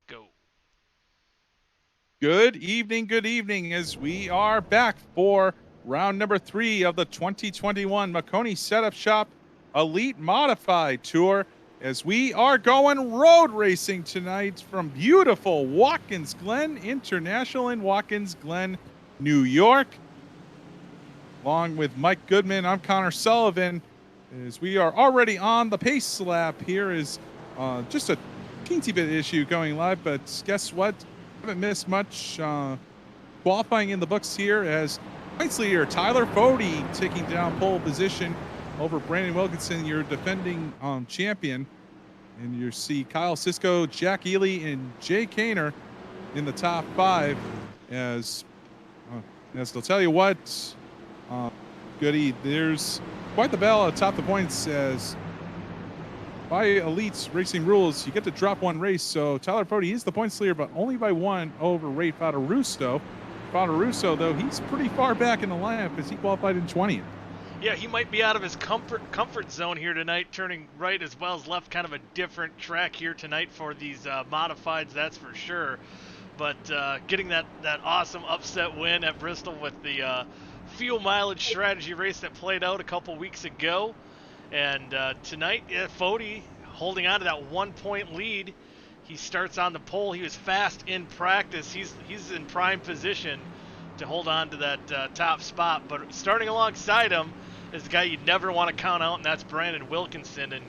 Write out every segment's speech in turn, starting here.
Go. Good evening, as we are back for round number 3 of the 2021 Maconi Setup Shop Elite Modified Tour. As we are going road racing tonight from beautiful Watkins Glen International in Watkins Glen, New York. Along with Mike Goodman, I'm Connor Sullivan. As we are already on the pace lap, here is just a teensy bit issue going live, but guess what? Haven't missed much. Qualifying in the books here as points leader Tyler Fody taking down pole position over Brandon Wilkinson, your defending champion. And you see Kyle Sisko, Jack Ely, and Jay Kaner in the top 5. As they'll tell you what, Goody, there's quite the battle atop the points as by Elite's racing rules, you get to drop one race. So Tyler Fody is the points leader, but only by one over Ray Fadarusto. Fadarusto, though, he's pretty far back in the lineup because he qualified in 20th. Yeah, he might be out of his comfort zone here tonight, turning right as well as left. Kind of a different track here tonight for these modifieds, that's for sure. But getting that awesome upset win at Bristol with the fuel mileage strategy race that played out a couple weeks ago. And tonight, Fody holding on to that 1-point lead. He starts on the pole. He was fast in practice. He's in prime position to hold on to that top spot. But starting alongside him is the guy you'd never want to count out, and that's Brandon Wilkinson. And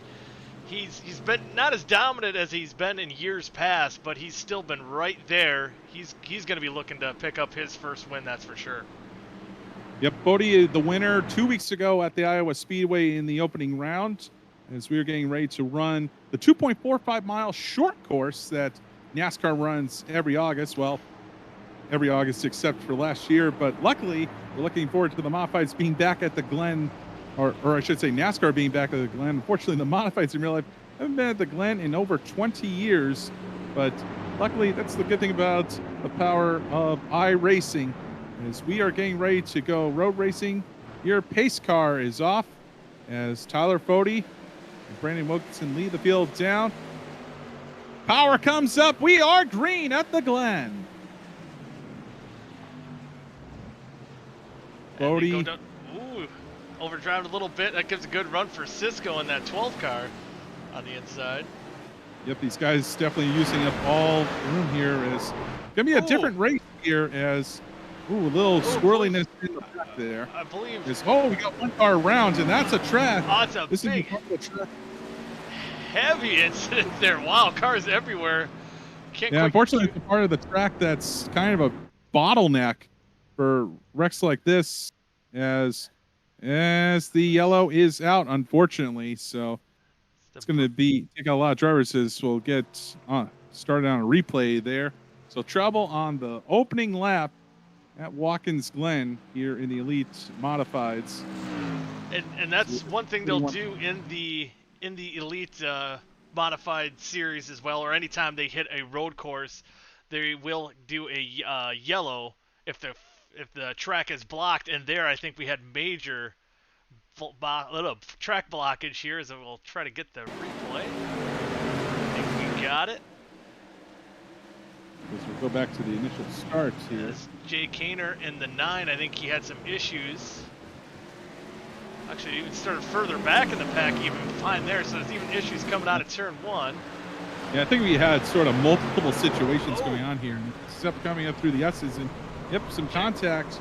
he's been not as dominant as he's been in years past, but he's still been right there. He's going to be looking to pick up his first win, that's for sure. Yep, Fody, the winner 2 weeks ago at the Iowa Speedway in the opening round, as we were getting ready to run the 2.45 mile short course that NASCAR runs every August. Well, every August except for last year, but luckily we're looking forward to the modifieds being back at the Glen, or I should say NASCAR being back at the Glen. Unfortunately, the modifieds in real life haven't been at the Glen in over 20 years, but luckily that's the good thing about the power of iRacing. As we are getting ready to go road racing, your pace car is off as Tyler Fody and Brandon Wilkinson lead the field down. Power comes up. We are green at the Glen. Fody. Ooh, overdrive a little bit. That gives a good run for Sisko in that 12 car on the inside. Yep, these guys definitely using up all room here. Is going to be a different race here as a little swirliness in the back there. I believe. We got one car around, and that's a track. Oh, it's a this big, is a heavy incident there. Wow, cars everywhere. Unfortunately, it's a part of the track that's kind of a bottleneck for wrecks like this, as the yellow is out, unfortunately. So it's going to take a lot of drivers as we'll get started on a replay there. So trouble on the opening lap at Watkins Glen here in the Elite Modifieds. And that's one thing they'll do in the Elite Modified series as well, or anytime they hit a road course, they will do a yellow if the track is blocked. And there, I think we had major little track blockage here, as we'll try to get the replay. I think we got it. We'll go back to the initial start here. As Jay Kaner in the 9, I think he had some issues. Actually, he even started further back in the pack, even fine there, so there's even issues coming out of turn 1. Yeah, I think we had sort of multiple situations going on here. Except coming up through the S's, and some contact.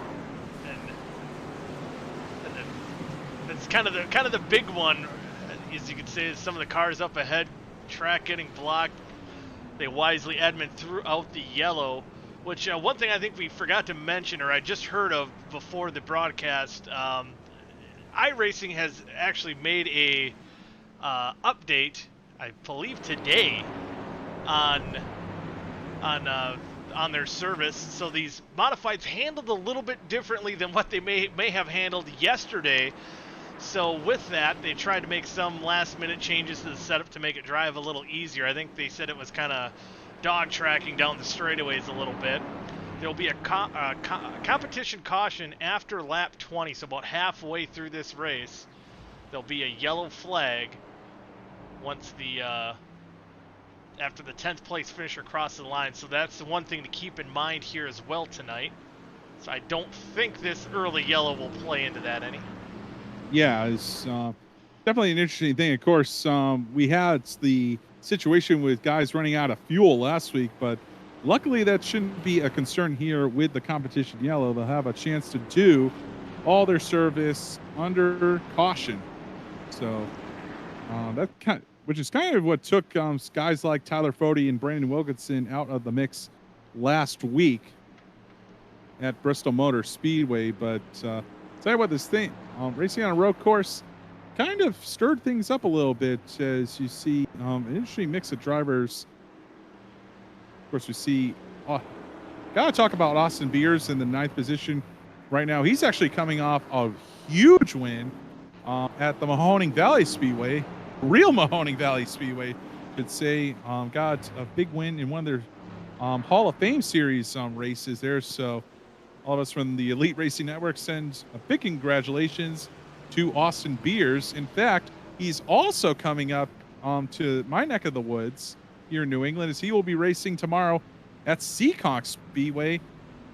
And it's kind of the big one, as you could say, is some of the cars up ahead, track getting blocked. They wisely admin throughout the yellow, which one thing I think we forgot to mention, or I just heard of before the broadcast, iRacing has actually made a update, I believe today, on their service. So these modifieds handled a little bit differently than what they may have handled yesterday. So with that, they tried to make some last-minute changes to the setup to make it drive a little easier. I think they said it was kind of dog tracking down the straightaways a little bit. There'll be a competition caution after lap 20, so about halfway through this race. There'll be a yellow flag once the after the 10th place finisher crossed the line. So that's the one thing to keep in mind here as well tonight. So I don't think this early yellow will play into that any. Yeah, it's definitely an interesting thing. Of course, we had the situation with guys running out of fuel last week, but luckily that shouldn't be a concern here with the competition yellow. They'll have a chance to do all their service under caution. So which is kind of what took guys like Tyler Fode and Brandon Wilkinson out of the mix last week at Bristol Motor Speedway. But tell you what, this thing, racing on a road course, kind of stirred things up a little bit as you see an interesting mix of drivers. Of course, we see, gotta talk about Austin Beers in the 9th position right now. He's actually coming off a huge win at the Mahoning Valley Speedway, real Mahoning Valley Speedway, should say. Got a big win in one of their Hall of Fame series races there. So all of us from the Elite Racing Network send a big congratulations to Austin Beers. In fact, he's also coming up to my neck of the woods here in New England, as he will be racing tomorrow at Seekonk Speedway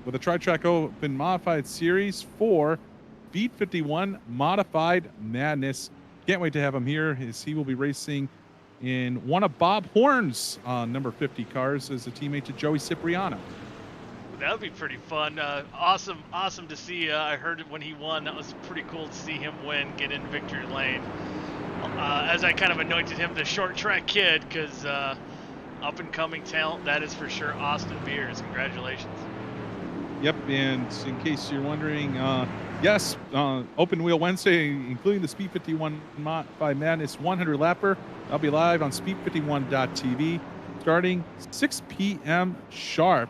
with a Tri-Track Open Modified Series for Speed 51 Modified Madness. Can't wait to have him here, as he will be racing in one of Bob Horn's number 50 cars as a teammate to Joey Cipriano. That would be pretty fun. Awesome to see. I heard it when he won. That was pretty cool to see him win, get in victory lane. As I kind of anointed him the short track kid, because up and coming talent, that is for sure. Austin Beers, congratulations. Yep, and in case you're wondering, yes, Open Wheel Wednesday, including the Speed 51 Modified Madness 100 lapper. I'll be live on speed51.tv starting 6 p.m. sharp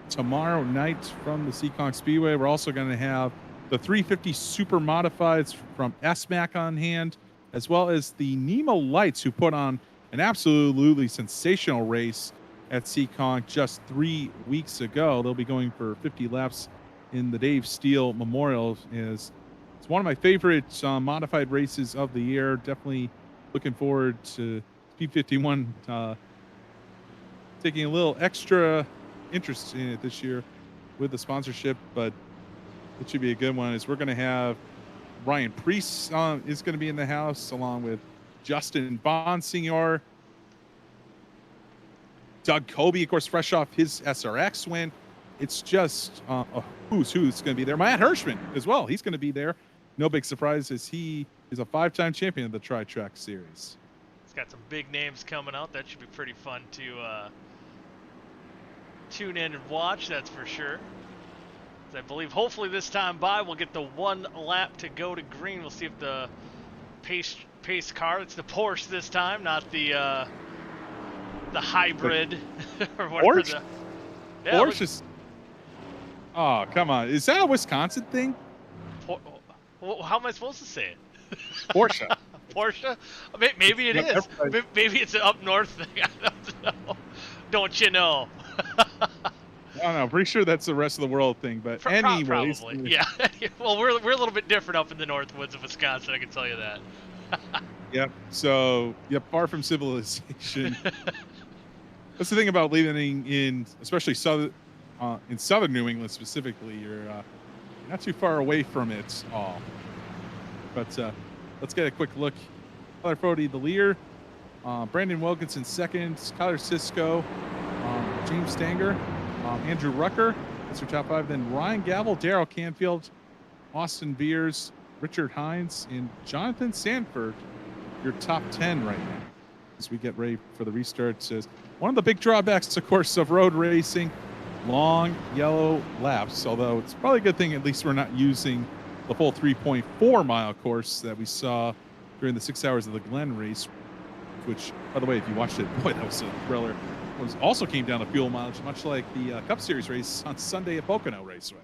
tomorrow night from the Seekonk Speedway. We're also going to have the 350 Super Modifieds from SMAC on hand, as well as the Nemo Lights, who put on an absolutely sensational race at Seekonk just 3 weeks ago. They'll be going for 50 laps in the Dave Steele Memorial. It's one of my favorite modified races of the year. Definitely looking forward to Speed 51 taking a little extra interest in it this year with the sponsorship, but it should be a good one. As we're going to have Ryan Priest is going to be in the house, along with Justin Bonsignor, Doug Kobe, of course, fresh off his SRX win. It's just a who's going to be there. Matt Hirschman as well. He's going to be there. No big surprise, as he is a 5-time champion of the Tri-Track Series. It's got some big names coming out. That should be pretty fun to tune in and watch, that's for sure. I believe hopefully this time by we'll get the one lap to go to green. We'll see if the pace car, it's the Porsche this time, not the hybrid or whatever. Porsche? Porsche is... Oh, come on. Is that a Wisconsin thing? How am I supposed to say it? Porsche. Porsche? Maybe it is. Maybe it's an up north thing. I don't know. Don't you know? I don't know. Pretty sure that's the rest of the world thing, but anyways. Probably. Yeah. Well, we're a little bit different up in the north woods of Wisconsin, I can tell you that. Yep. So, far from civilization. That's the thing about living in, especially in southern New England specifically. You're not too far away from it all. But let's get a quick look. Tyler Fode, the leader. Brandon Wilkinson second. Kyler Cisco. James Stanger. Andrew Rucker. That's your top 5. Then Ryan Gavel, Darrell Canfield, Austin Beers, Richard Hines, and Jonathan Sanford, your top 10 right now. As we get ready for the restart, says one of the big drawbacks, of course, of road racing, long yellow laps. Although it's probably a good thing at least we're not using the full 3.4 mile course that we saw during the 6 hours of the Glen race, which, by the way, if you watched it, boy, that was a thriller. Also came down to fuel mileage, much like the Cup Series race on Sunday at Pocono Raceway.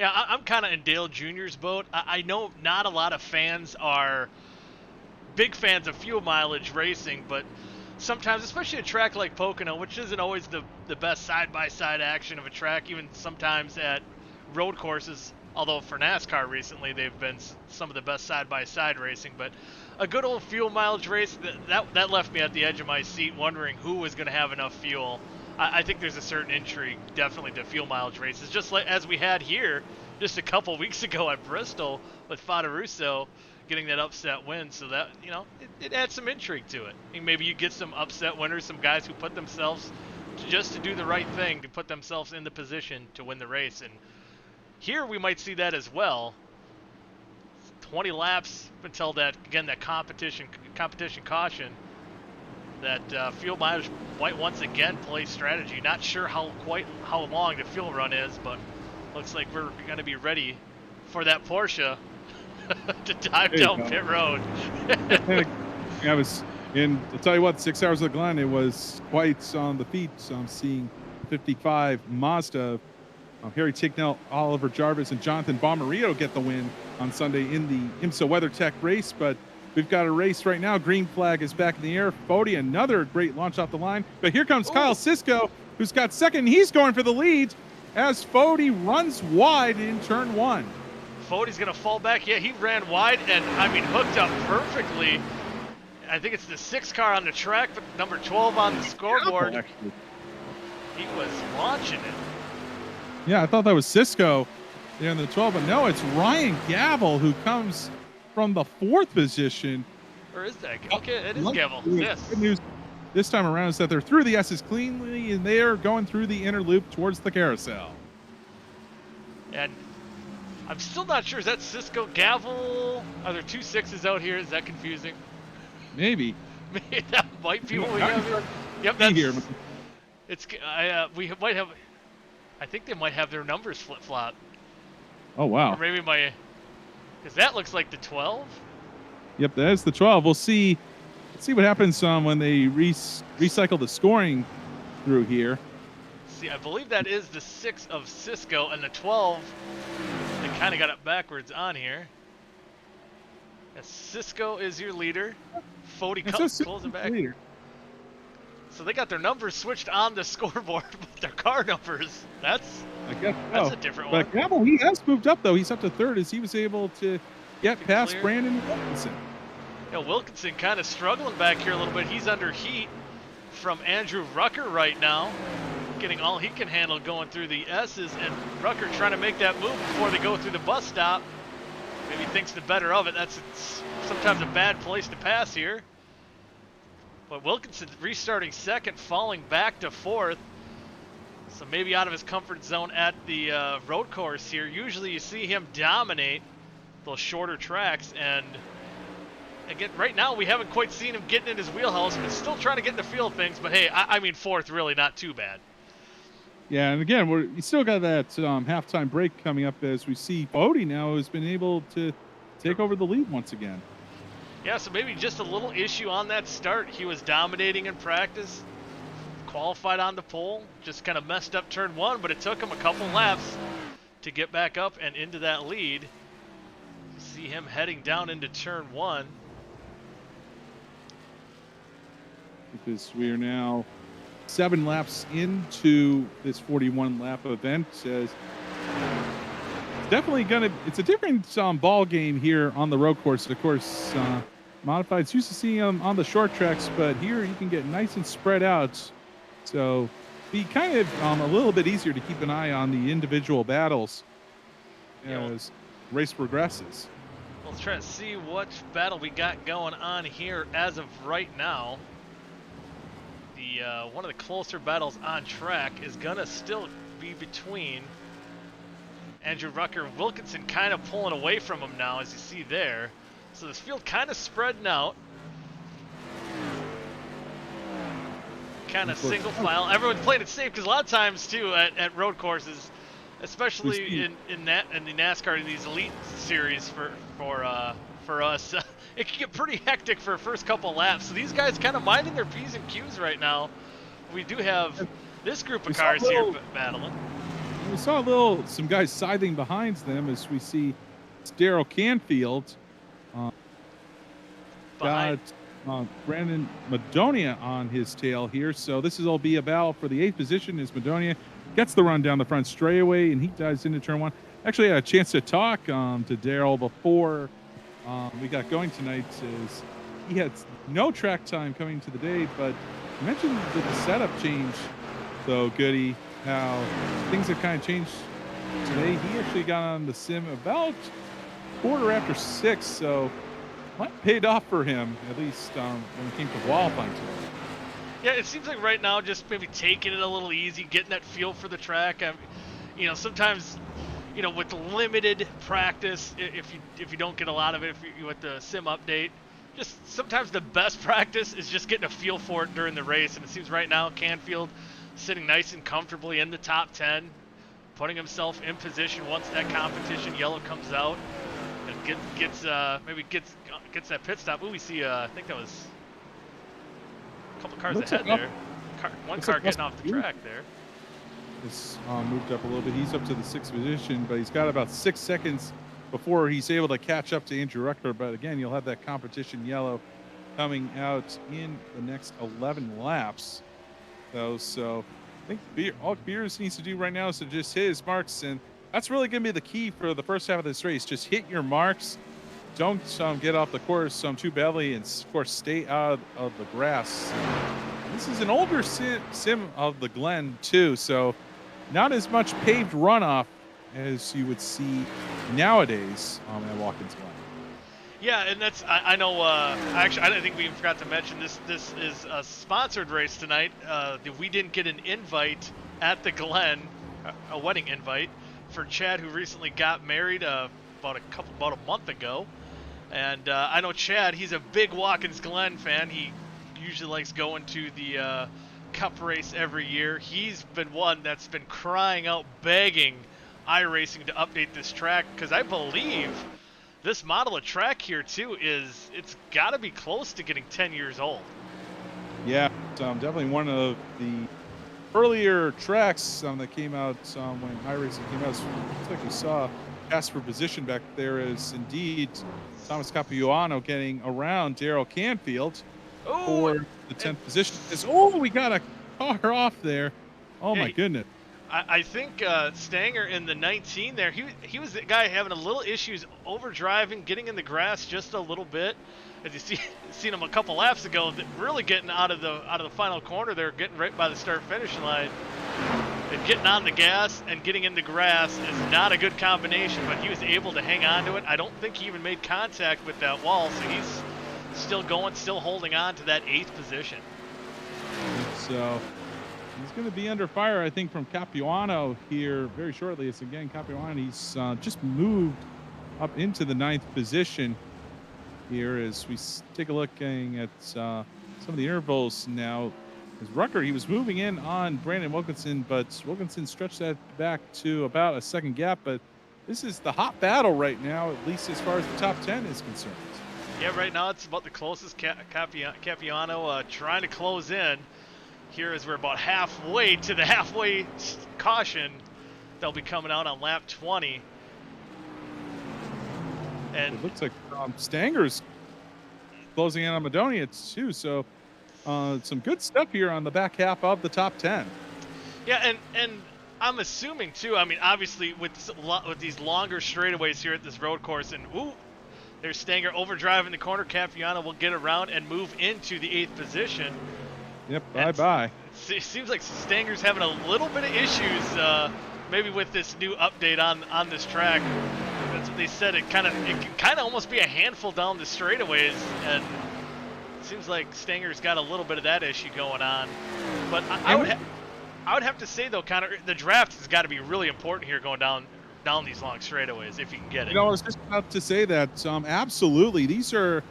Yeah, I'm kind of in Dale Jr.'s boat. I know not a lot of fans are big fans of fuel mileage racing, but sometimes, especially a track like Pocono, which isn't always the best side-by-side action of a track, even sometimes at road courses, Although for NASCAR recently, they've been some of the best side-by-side racing. But a good old fuel mileage race, that left me at the edge of my seat wondering who was going to have enough fuel. I think there's a certain intrigue, definitely, to fuel mileage races, just like as we had here just a couple weeks ago at Bristol with Fada Russo getting that upset win. So that, it adds some intrigue to it. I mean, maybe you get some upset winners, some guys who put themselves just to do the right thing, to put themselves in the position to win the race. And here we might see that as well. 20 laps until that, again, that competition caution. That fuel mileage might once again play strategy. Not sure how long the fuel run is, but looks like we're going to be ready for that Porsche to dive down pit road. I'll tell you what, 6 hours of Glen, it was quite on the feet. So I'm seeing 55 Mazda. Harry Tignell, Oliver Jarvis, and Jonathan Bomarito get the win on Sunday in the IMSA WeatherTech race. But we've got a race right now. Green flag is back in the air. Fody, another great launch off the line. But here comes Kyle Sisko, who's got second. He's going for the lead as Fody runs wide in turn one. Fody's going to fall back. Yeah, he ran wide and, hooked up perfectly. I think it's the 6 car on the track, but number 12 on the scoreboard. He was launching it. Yeah, I thought that was Sisko in the 12, but no, it's Ryan Gavel who comes from the 4th position. Or is that? Okay, it is Gavel. Yes. Good news this time around is that they're through the S's cleanly, and they are going through the inner loop towards the carousel. And I'm still not sure. Is that Sisko, Gavel? Are there 2 6s out here? Is that confusing? Maybe. That might be what we have here. Yep, that's here. We might have. I think they might have their numbers flip-flop. Oh, wow. Or maybe because that looks like the 12. Yep, that is the 12. We'll see. Let's see what happens when they recycle the scoring through here. See, I believe that is the 6 of Sisko, and the 12, they kind of got it backwards on here. As Sisko is your leader. Fody pulls it back. Leader. So they got their numbers switched on the scoreboard, but their car numbers, that's a different one. But Gavel, he has moved up, though. He's up to 3rd as he was able to get past Brandon Wilkinson. Wilkinson kind of struggling back here a little bit. He's under heat from Andrew Rucker right now, getting all he can handle going through the S's, and Rucker trying to make that move before they go through the bus stop. Maybe thinks the better of it. That's sometimes a bad place to pass here. But Wilkinson restarting 2nd, falling back to 4th. So maybe out of his comfort zone at the road course here. Usually you see him dominate those shorter tracks. And again, right now we haven't quite seen him getting in his wheelhouse, but still trying to get in the feel of things. But hey, 4th, really not too bad. Yeah, and again, we still got that halftime break coming up as we see Fody now has been able to take over the lead once again. Yeah, so maybe just a little issue on that start. He was dominating in practice, qualified on the pole, just kind of messed up turn 1, but it took him a couple laps to get back up and into that lead. You see him heading down into turn 1. Because we are now 7 laps into this 41 lap event. It's definitely it's a different ball game here on the road course. Of course, modifieds used to see them on the short tracks, but here you can get nice and spread out. So be kind of a little bit easier to keep an eye on the individual battles as race progresses. Let's try to see what battle we got going on here as of right now. The one of the closer battles on track is gonna still be between Andrew Rucker and Wilkinson, kind of pulling away from him now, as you see there. So this field kind of spreading out. Kind of single file. Everyone's playing it safe because a lot of times too at road courses, especially in the NASCAR in these elite series for us, it can get pretty hectic for the first couple laps. So these guys kind of minding their P's and Q's right now. We do have this group of cars here battling. We saw some guys scything behind them as we see Daryl Canfield got Brandon Madonia on his tail here. So this will be a battle for the 8th position as Madonia gets the run down the front straightaway and he dives into turn 1. actually had a chance to talk to Daryl before we got going tonight. Is he had no track time coming to the day, but he mentioned that the setup changed so goody, how things have kind of changed today. He actually got on the sim about quarter after 6, so might have paid off for him, at least when it came to qualifying today. Yeah, it seems like right now just maybe taking it a little easy, getting that feel for the track. Sometimes, with limited practice, if you don't get a lot of it with the sim update, just sometimes the best practice is just getting a feel for it during the race. And it seems right now Canfield sitting nice and comfortably in the top 10, putting himself in position once that competition yellow comes out, and gets that pit stop. Ooh, we see I think that was a couple cars ahead there. One car getting off the track there. It's moved up a little bit. He's up to the 6th position, but he's got about 6 seconds before he's able to catch up to Andrew Reckler. But again, you'll have that competition yellow coming out in the next 11 laps. So I think all Beers needs to do right now is to just hit his marks, and that's really going to be the key for the first half of this race. Just hit your marks. Don't get off the course too badly, and of course stay out of the grass. This is an older sim of the Glen too, so not as much paved runoff as you would see nowadays at Watkins Glen. Yeah, and that's I know. Actually, I think we even forgot to mention this. This is a sponsored race tonight. We didn't get an invite at the Glen, a wedding invite for Chad, who recently got married about a month ago. And I know Chad, he's a big Watkins Glen fan. He usually likes going to the Cup race every year. He's been one that's been crying out, begging iRacing to update this track, because I believe this model of track here too it's got to be close to getting 10 years old. Yeah, definitely one of the earlier tracks that came out when iRacing came out. Looks like we saw pass for position back there is indeed Thomas Capuano getting around Daryl Canfield for the 10th position. We got a car off there. My goodness. I think Stanger in the 19 there, he was the guy having a little issues overdriving, getting in the grass just a little bit. As you seen him a couple laps ago, really getting out of the final corner there, getting right by the start finish line. And getting on the gas and getting in the grass is not a good combination, but he was able to hang on to it. I don't think he even made contact with that wall, so he's still holding on to that 8th position. So he's going to be under fire, I think, from Capuano here very shortly. It's again Capuano. He's just moved up into the 9th position here as we take a look at some of the intervals now. As Rucker, he was moving in on Brandon Wilkinson, but Wilkinson stretched that back to about a second gap. But this is the hot battle right now, at least as far as the top 10 is concerned. Yeah, right now it's about the closest. Capuano trying to close in here as we're about halfway to the halfway caution. They'll be coming out on lap 20. And it looks like Stanger's closing in on Madonia too, so some good stuff here on the back half of the top 10. Yeah, and I'm assuming too, I mean, obviously with these longer straightaways here at this road course, and there's Stanger overdriving the corner. Capuano will get around and move into the 8th position. Yep, bye-bye. It seems like Stanger's having a little bit of issues, maybe with this new update on this track. That's what they said. It can kind of almost be a handful down the straightaways, and it seems like Stanger's got a little bit of that issue going on. But I would have to say though, Connor, the draft has got to be really important here going down these long straightaways if you can get it. I was just about to say that. Absolutely, these are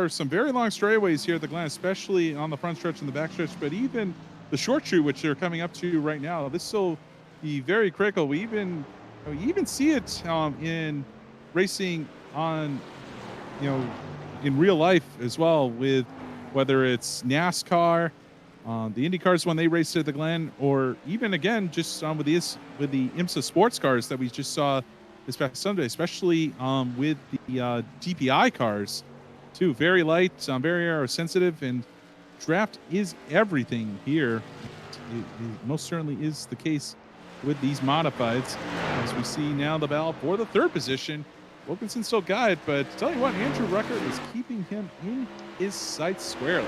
some very long straightaways here at the Glen, especially on the front stretch and the back stretch. But even the short shoe, which they're coming up to right now, this will be very critical. We even see it in racing on, in real life as well, with whether it's NASCAR, the Indy cars when they race at the Glen, or even again just with the IMSA sports cars that we just saw this past Sunday, especially with the DPI cars too. Very light, very aero sensitive, and draft is everything here. It most certainly is the case with these modifieds. As we see now the battle for the third position. Wilkinson still got it, but tell you what, Andrew Rucker is keeping him in his sights squarely.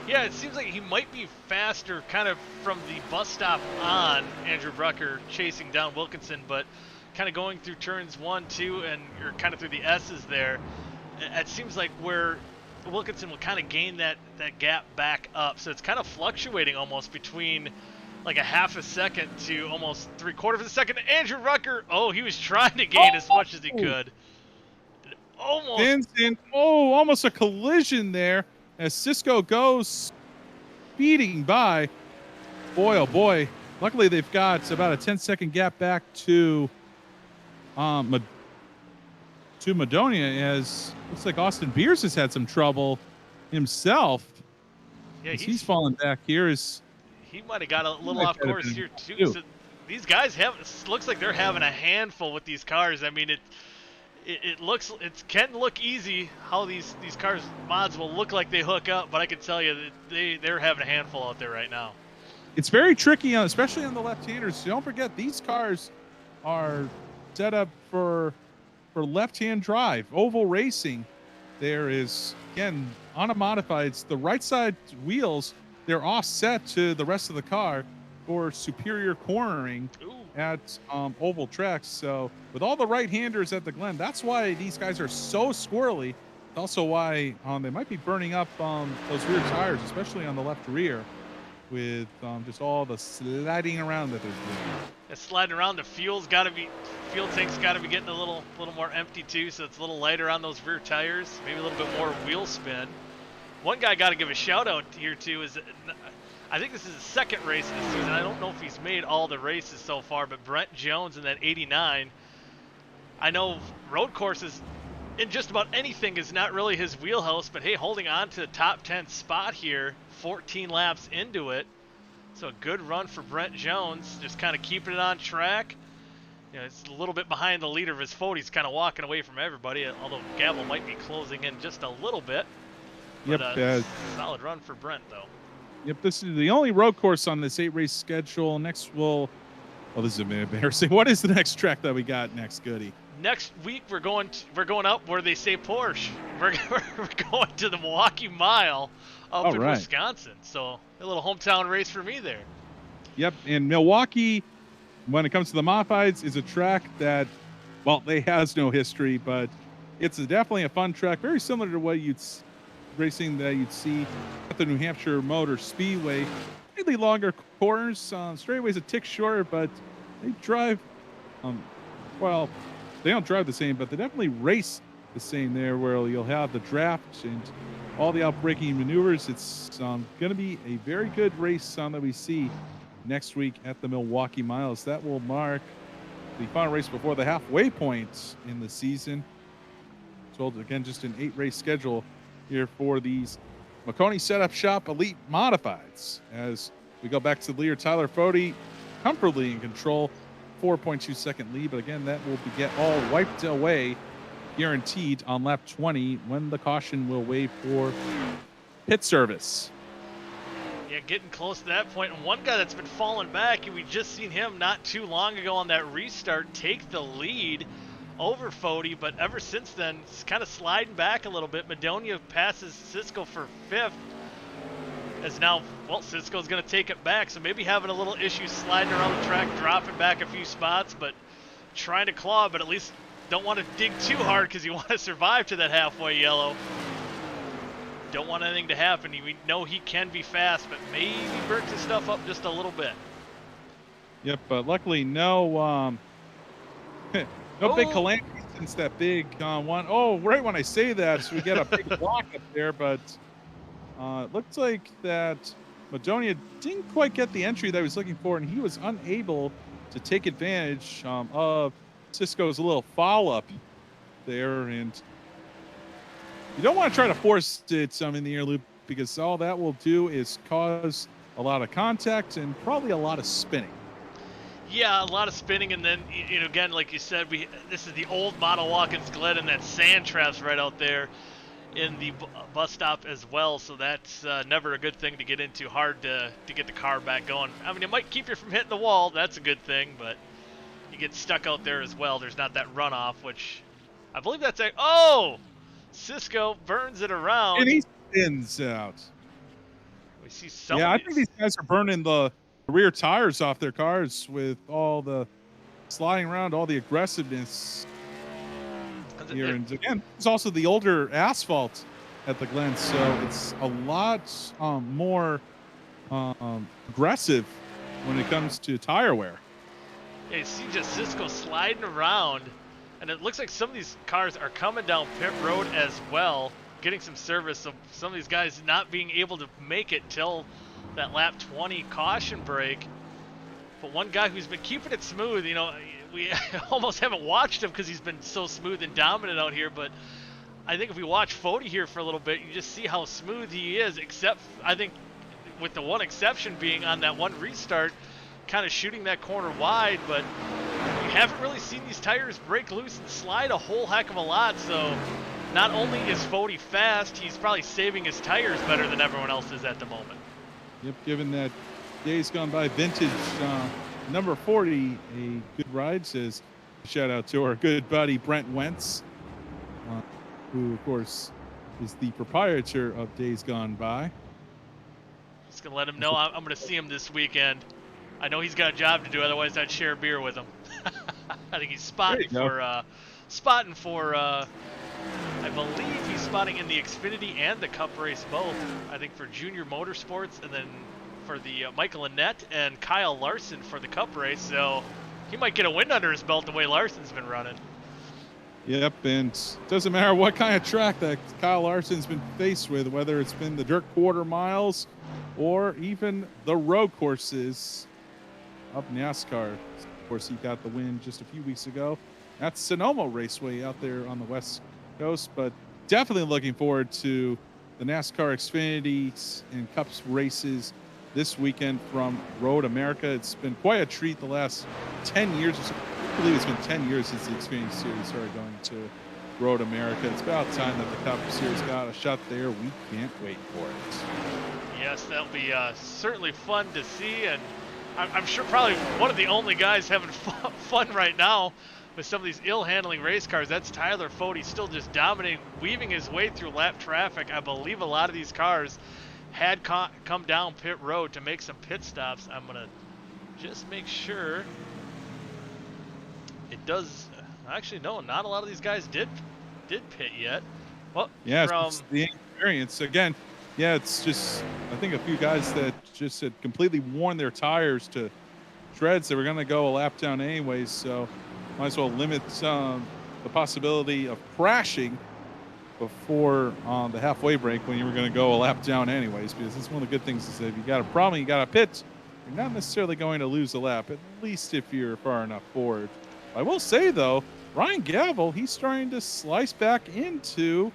Yeah, it seems like he might be faster kind of from the bus stop on, Andrew Rucker chasing down Wilkinson, but kind of going through turns 1, 2, and you're kind of through the S's there. It seems like where Wilkinson will kind of gain that gap back up. So it's kind of fluctuating almost between like a half a second to almost 3/4 of a second. Andrew Rucker, he was trying to gain as much as he could. Almost a collision there as Cisco goes speeding by. Boy, oh boy. Luckily, they've got about a 10-second gap back to Madonia, as looks like Austin Beers has had some trouble himself. Yeah, he's fallen back here. He might have got a little off course here too. So these guys looks like they're having a handful with these cars. I mean, it can look easy how these cars mods will look like they hook up, but I can tell you that they're having a handful out there right now. It's very tricky, especially on the left-handers. Don't forget, these cars are set up for left-hand drive. Oval racing, there is, again, on a modified, the right side wheels, they're offset to the rest of the car for superior cornering at oval tracks. So with all the right-handers at the Glen, that's why these guys are so squirrely. Also why they might be burning up those rear tires, especially on the left rear, with just all the sliding around that they're doing. Yeah, sliding around, the fuel tank's got to be getting a little more empty too, so it's a little lighter on those rear tires, maybe a little bit more wheel spin. One guy I got to give a shout out here too is, I think this is his second race of the season. I don't know if he's made all the races so far, but Brent Jones in that 89. I know road courses in just about anything is not really his wheelhouse, but hey, holding on to the top 10 spot here, 14 laps into it. So a good run for Brent Jones, just kind of keeping it on track. You know, it's a little bit behind the leader of his 40. He's kind of walking away from everybody, although Gavel might be closing in just a little bit. But, solid run for Brent, though. Yep, this is the only road course on this 8-race schedule. Next, this is a bit embarrassing. What is the next track that we got next, Goody? Next week we're going up where they say Porsche. We're going to the Milwaukee Mile up in Wisconsin. So a little hometown race for me there. Yep, and Milwaukee, when it comes to the modifieds, is a track that, it has no history, but it's definitely a fun track, very similar to what racing that you'd see at the New Hampshire Motor Speedway. Really longer corners, straightaways a tick shorter, but they drive, they don't drive the same, but they definitely race the same there, where you'll have the draft and all the outbraking maneuvers. It's going to be a very good race that we see next week at the Milwaukee Miles. That will mark the final race before the halfway point in the season. So again, just an 8-race schedule here for these Maconi Setup Shop Elite Modifieds. As we go back to the leader, Tyler Fode, comfortably in control, 4.2 second lead, but again, that will get all wiped away, guaranteed on lap 20 when the caution will wave for pit service. Yeah, getting close to that point. And one guy that's been falling back, and we just seen him not too long ago on that restart take the lead over Fode, but ever since then, it's kind of sliding back a little bit. Madonia passes Cisco for 5th. As now, Cisco's going to take it back, so maybe having a little issue sliding around the track, dropping back a few spots, but trying to claw, but at least don't want to dig too hard because you want to survive to that halfway yellow. Don't want anything to happen. We know he can be fast, but maybe burnt his stuff up just a little bit. Yep, but luckily no big calamity since that big one. Oh, right when I say that, so we get a big block up there, but it looks like that Madonia didn't quite get the entry that he was looking for, and he was unable to take advantage of Cisco's little follow-up there. And you don't want to try to force it in the air loop, because all that will do is cause a lot of contact and probably a lot of spinning. Yeah, a lot of spinning, and then, again, like you said, this is the old model Watkins Glen, and that sand trap's right out there. in the bus stop as well, so that's never a good thing to get into. Hard to get the car back going. I mean, it might keep you from hitting the wall. That's a good thing, but you get stuck out there as well. There's not that runoff, which I believe that's a... Oh! Cisco burns it around. And he spins out. We see some Yeah, of I these. think these guys are burning the rear tires off their cars with all the sliding around, all the aggressiveness here. And again, it's also the older asphalt at the Glen, so it's a lot more aggressive when it comes to tire wear. Yeah, you see just Cisco sliding around, and it looks like some of these cars are coming down pit road as well, getting some service. So some of these guys not being able to make it till that lap 20 caution break. But one guy who's been keeping it smooth, you know, we almost haven't watched him because he's been so smooth and dominant out here, but I think if we watch Fody here for a little bit, you just see how smooth he is, except I think with the one exception being on that one restart, kind of shooting that corner wide, but you haven't really seen these tires break loose and slide a whole heck of a lot. So not only is Fody fast, he's probably saving his tires better than everyone else is at the moment. Yep, given that days gone by vintage number 40, a good ride, says shout out to our good buddy Brent Wentz, who of course is the proprietor of Days Gone By. Just gonna let him know I'm gonna see him this weekend. I know he's got a job to do, otherwise I'd share a beer with him. I think he's spotting for I believe he's spotting in the Xfinity and the Cup race both. I think for Junior Motorsports, and then for the Michael Annette and Kyle Larson for the Cup race. So he might get a win under his belt the way Larson's been running. Yep, and doesn't matter what kind of track that Kyle Larson's been faced with, whether it's been the dirt quarter miles or even the road courses of NASCAR. Of course, he got the win just a few weeks ago. That's Sonoma Raceway out there on the West Coast, but definitely looking forward to the NASCAR Xfinity and Cups races this weekend from Road America. It's been quite a treat the last 10 years or so. I believe it's been 10 years since the Xfinity Series started going to Road America. It's about time that the Cup Series got a shot there. We can't wait for it. Yes, that'll be certainly fun to see, and I'm sure probably one of the only guys having fun right now with some of these ill-handling race cars. That's Tyler Fody, still just dominating, weaving his way through lap traffic. I believe a lot of these cars had come down pit road to make some pit stops. I'm gonna just make sure it does. Actually, no, not a lot of these guys did pit yet. Well, yeah, it's the experience again. Yeah, it's just, I think a few guys that just had completely worn their tires to shreds. They were going to go a lap down anyways, so might as well limit the possibility of crashing before the halfway break when you were going to go a lap down anyways, because it's one of the good things is that if you got a problem, you got a pit, you're not necessarily going to lose a lap, at least if you're far enough forward. I will say, though, Ryan Gavel, he's starting to slice back into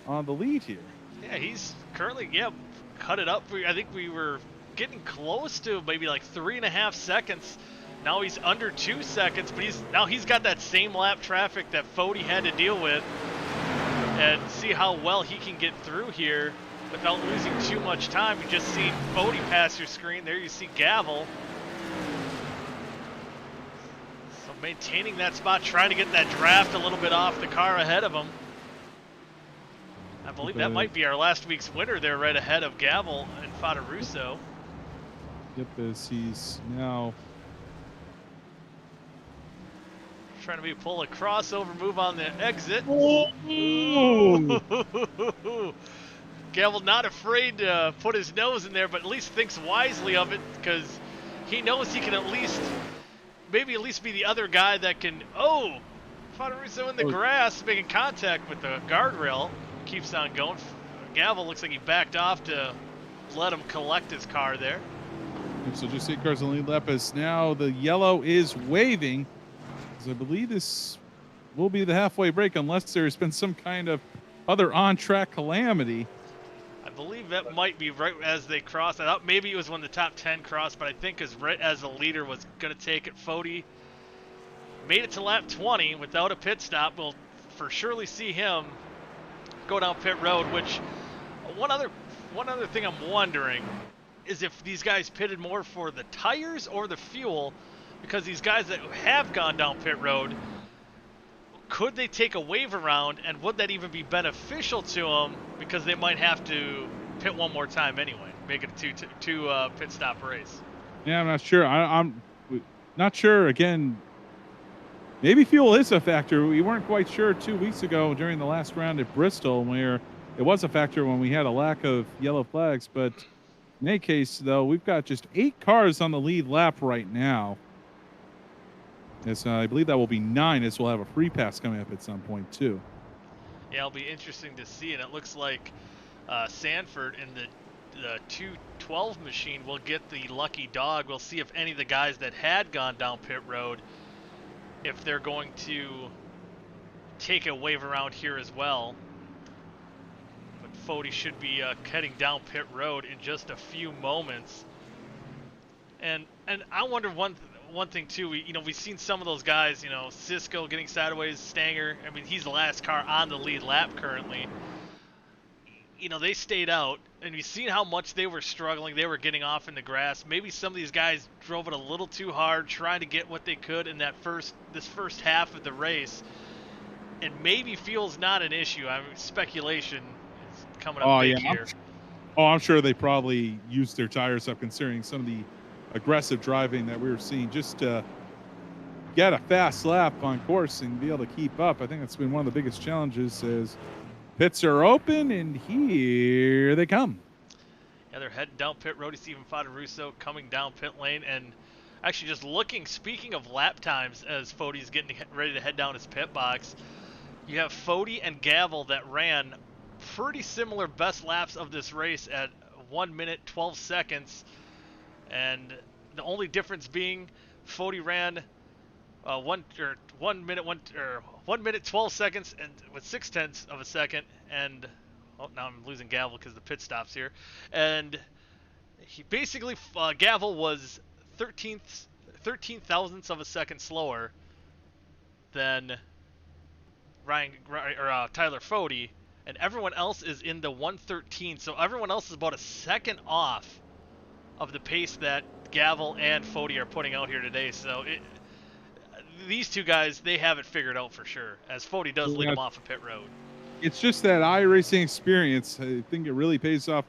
the lead here. Yeah, he's currently, cut it up. I think we were getting close to maybe like 3.5 seconds. Now he's under 2 seconds, but he's got that same lap traffic that Fody had to deal with. And see how well he can get through here without losing too much time. You just see Fody pass your screen. There you see Gavel. So maintaining that spot, trying to get that draft a little bit off the car ahead of him. I believe that might be our last week's winner there, right ahead of Gavel and Fadaruso. Yep, as he's now trying to pull a crossover move on the exit. Ooh. Gavel not afraid to put his nose in there, but at least thinks wisely of it, because he knows he can at least be the other guy that can. Oh, Fadaruso in the grass, making contact with the guardrail. Keeps on going. Gavel looks like he backed off to let him collect his car there. So just 8 cars on the lead lap as now the yellow is waving. I believe this will be the halfway break unless there's been some kind of other on-track calamity. I believe that might be right as they crossed. I thought maybe it was when the top 10 crossed, but I think right as the leader was going to take it, Fody made it to lap 20 without a pit stop. We'll for surely see him go down pit road. Which one other thing I'm wondering is if these guys pitted more for the tires or the fuel, because these guys that have gone down pit road, could they take a wave around, and would that even be beneficial to them, because they might have to pit one more time anyway, make it a two pit stop race. Yeah, I'm not sure. I'm not sure. Again, maybe fuel is a factor. We weren't quite sure 2 weeks ago during the last round at Bristol, where it was a factor when we had a lack of yellow flags. But in any case, though, we've got just 8 cars on the lead lap right now. As I believe that will be 9, as we'll have a free pass coming up at some point too. Yeah, it'll be interesting to see, and it looks like Sanford in the 212 machine will get the lucky dog. We'll see if any of the guys that had gone down pit road, if they're going to take a wave around here as well. But Fody should be heading down pit road in just a few moments. And I wonder one thing too. We've seen some of those guys. Cisco getting sideways, Stanger. I mean, he's the last car on the lead lap currently. They stayed out, and we've seen how much they were struggling. They were getting off in the grass. Maybe some of these guys drove it a little too hard, trying to get what they could in this first half of the race. And maybe fuel's not an issue. I mean, speculation is coming up big here. I'm sure they probably used their tires up, considering some of the aggressive driving that we were seeing just to get a fast lap on course and be able to keep up. I think that's been one of the biggest challenges. Is pits are open, and here they come. Yeah, they're heading down pit road. Stephen Fadaruso coming down pit lane, and actually just looking, speaking of lap times, as Fody's getting ready to head down his pit box, you have Fody and Gavel that ran pretty similar best laps of this race at 1 minute 12 seconds, and the only difference being Fody ran 1 minute 12 seconds and with 0.6 of a second, and now I'm losing Gavel because the pit stops here, and he basically Gavel was 13 thousandths of a second slower than Tyler Fody, and everyone else is in the 113, so everyone else is about a second off of the pace that Gavel and Fody are putting out here today. So these two guys, they have it figured out for sure, as Fody does lead them off of pit road. It's just that iRacing experience. I think it really pays off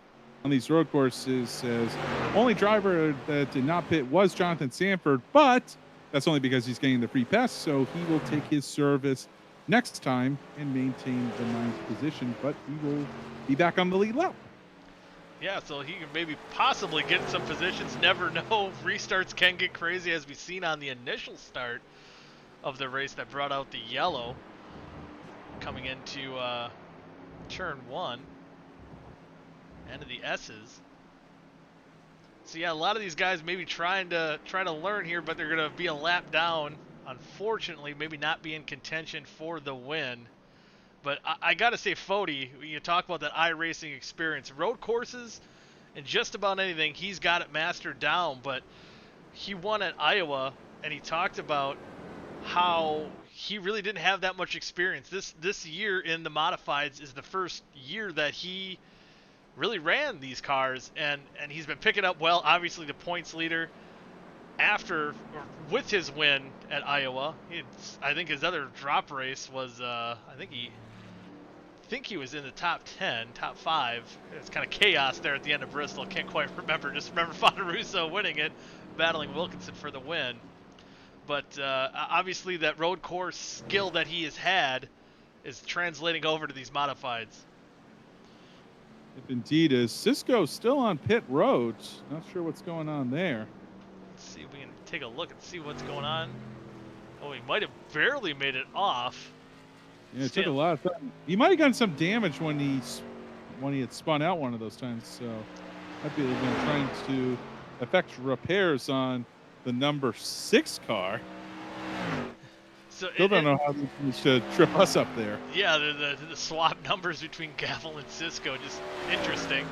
on these road courses. As only driver that did not pit was Jonathan Sanford, but that's only because he's getting the free pass, so he will take his service next time and maintain the 9th position, but he will be back on the lead lap. Yeah, so he can maybe possibly get some positions. Never know. Restarts can get crazy, as we've seen on the initial start of the race that brought out the yellow coming into turn 1. End of the S's. So yeah, a lot of these guys maybe trying to learn here, but they're going to be a lap down. Unfortunately, maybe not be in contention for the win. But I got to say, Fody, you talk about that iRacing experience. Road courses and just about anything, he's got it mastered down. But he won at Iowa, and he talked about how he really didn't have that much experience. This year in the modifieds is the first year that he really ran these cars, and he's been picking up well. Obviously, the points leader with his win at Iowa. I think his other drop race was I think he was in the top 10, top 5. It's kind of chaos there at the end of Bristol. Can't quite remember. Just remember Fadaruso winning it, battling Wilkinson for the win. But obviously that road course skill that he has had is translating over to these modifieds. If indeed is. Cisco still on pit road. Not sure what's going on there. Let's see if we can take a look and see what's going on. Oh, he might have barely made it off. Yeah, it took a lot of time. He might have gotten some damage when he had spun out one of those times. So might be been trying to effect repairs on the number 6 car. So Still don't know how they managed to trip us up there. Yeah, the swap numbers between Gavel and Cisco, just interesting.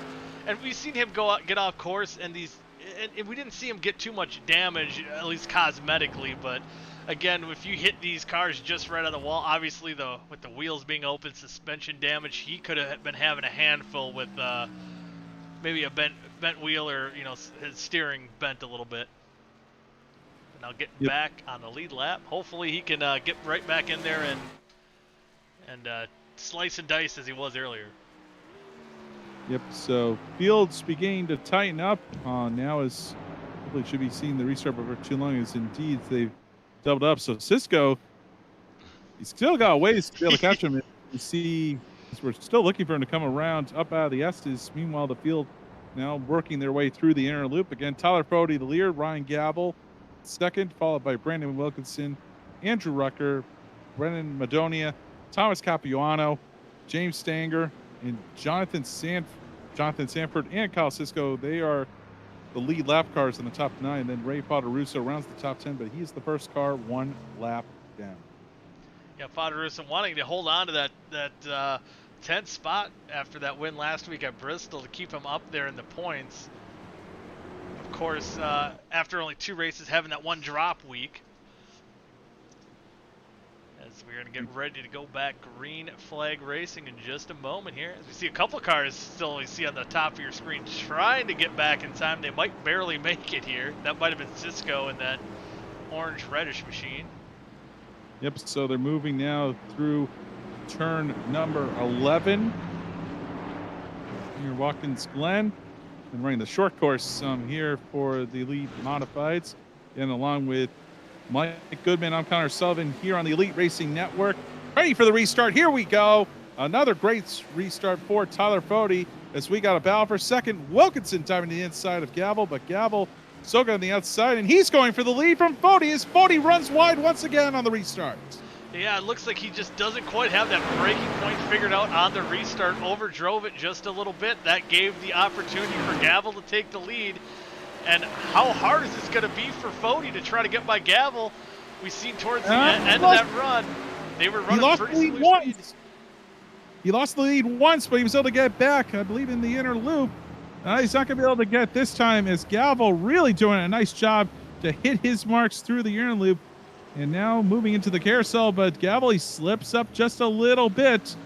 And we've seen him get off course, and we didn't see him get too much damage, at least cosmetically, but again, if you hit these cars just right on the wall, obviously with the wheels being open, suspension damage, he could have been having a handful with maybe a bent wheel, or his steering bent a little bit. And now getting back on the lead lap. Hopefully he can get right back in there and slice and dice as he was earlier. Yep, so field's beginning to tighten up. Now is hopefully should be seeing the restart before too long, as indeed they've doubled up. So Cisco, he's still got a ways to be able to catch him. You see, we're still looking for him to come around up out of the S's. Meanwhile, the field now working their way through the inner loop. Again, Tyler Fode, the leader, Ryan Gavel second, followed by Brandon Wilkinson, Andrew Rucker, Brennan Madonia, Thomas Capuano, James Stanger, and Jonathan Sanford and Kyle Cisco. They are the lead lap cars in the top 9. Then Ray Poderuso rounds the top 10, but he's the first car one lap down. Yeah, Poderuso wanting to hold on to that 10th spot after that win last week at Bristol to keep him up there in the points. Of course, after only 2 races, having that one drop week. As we're going to get ready to go back green flag racing in just a moment here. As we see a couple of cars still you see on the top of your screen trying to get back in time. They might barely make it here. That might have been Cisco in that orange-reddish machine. Yep, so they're moving now through turn number 11. Here, Watkins Glen. And running the short course here for the Elite Modifieds. And along with Mike Goodman, I'm Connor Sullivan here on the Elite Racing Network. Ready for the restart. Here we go. Another great restart for Tyler Fode as we got a battle for second. Wilkinson diving to the inside of Gavel, but Gavel still got on the outside, and he's going for the lead from Fode as Fode runs wide once again on the restart. Yeah, it looks like he just doesn't quite have that braking point figured out on the restart. Overdrove it just a little bit. That gave the opportunity for Gavel to take the lead. And how hard is this going to be for Fode to try to get by Gavel? We've seen towards the end of that run, they were running pretty smooth speeds. He lost the lead once, but he was able to get back, I believe, in the inner loop. He's not going to be able to get this time, as Gavel really doing a nice job to hit his marks through the inner loop. And now moving into the carousel, but Gavel, he slips up just a little bit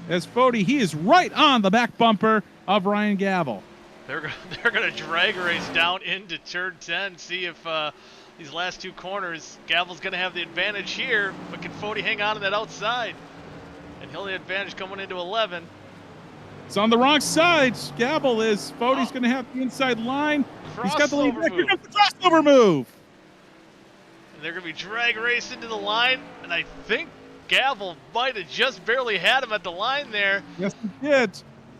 as Fode, he is right on the back bumper of Ryan Gavel. They're going to drag race down into turn 10, see if these last 2 corners, Gavel's going to have the advantage here, but can Fode hang on to that outside? And he'll have the advantage coming into 11. It's on the wrong side. Gavel is. Fode's going to have the inside line. He's got the lead back. Here comes the crossover move. And they're going to be drag race into the line, and I think Gavel might have just barely had him at the line there. Yes, he did.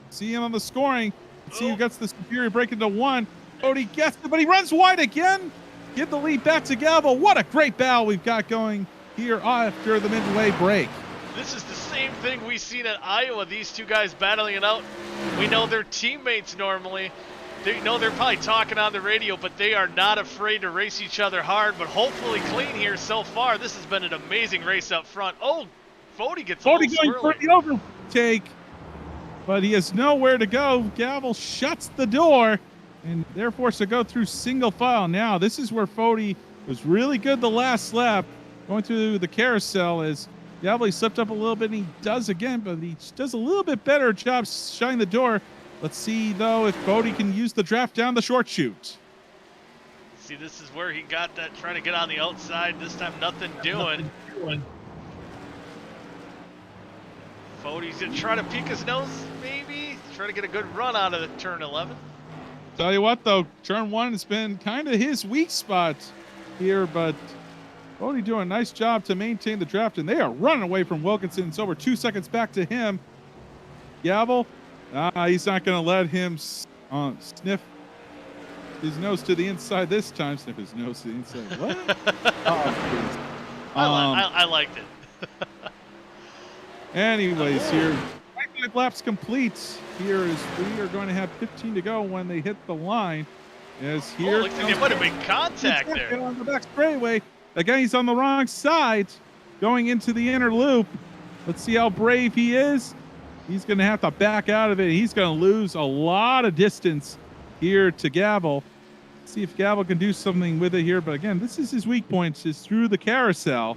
See him on the scoring. See who gets the superior break into 1. Fode gets it, but he runs wide again. Give the lead back to Gavel. What a great battle we've got going here after the midway break. This is the same thing we've seen at Iowa, these 2 guys battling it out. We know they're teammates normally. They know they're probably talking on the radio, but they are not afraid to race each other hard, but hopefully clean here so far. This has been an amazing race up front. Oh, Fode gets a little going swirly. For the overtake, but he has nowhere to go. Gavel shuts the door, and they're forced to go through single file. Now, this is where Fode was really good the last lap, going through the carousel as Gavel slipped up a little bit, and he does again, but he does a little bit better job shutting the door. Let's see, though, if Fode can use the draft down the short chute. See, this is where he got that, trying to get on the outside. This time, nothing doing. Fode's going to try to peek his nose, maybe. Try to get a good run out of the turn 11. Tell you what, though, turn 1 has been kind of his weak spot here, but Fode doing a nice job to maintain the draft, and they are running away from Wilkinson. It's over 2 seconds back to him. Gavel, he's not going to let him sniff his nose to the inside this time. Sniff his nose to the inside. What? I liked it. Anyways, here, 5 laps complete. Here is we are going to have 15 to go when they hit the line. As here, looks like there might have been contact there on the back straightaway. Again, he's on the wrong side, going into the inner loop. Let's see how brave he is. He's going to have to back out of it. He's going to lose a lot of distance here to Gavel. See if Gavel can do something with it here. But again, this is his weak points, is through the carousel.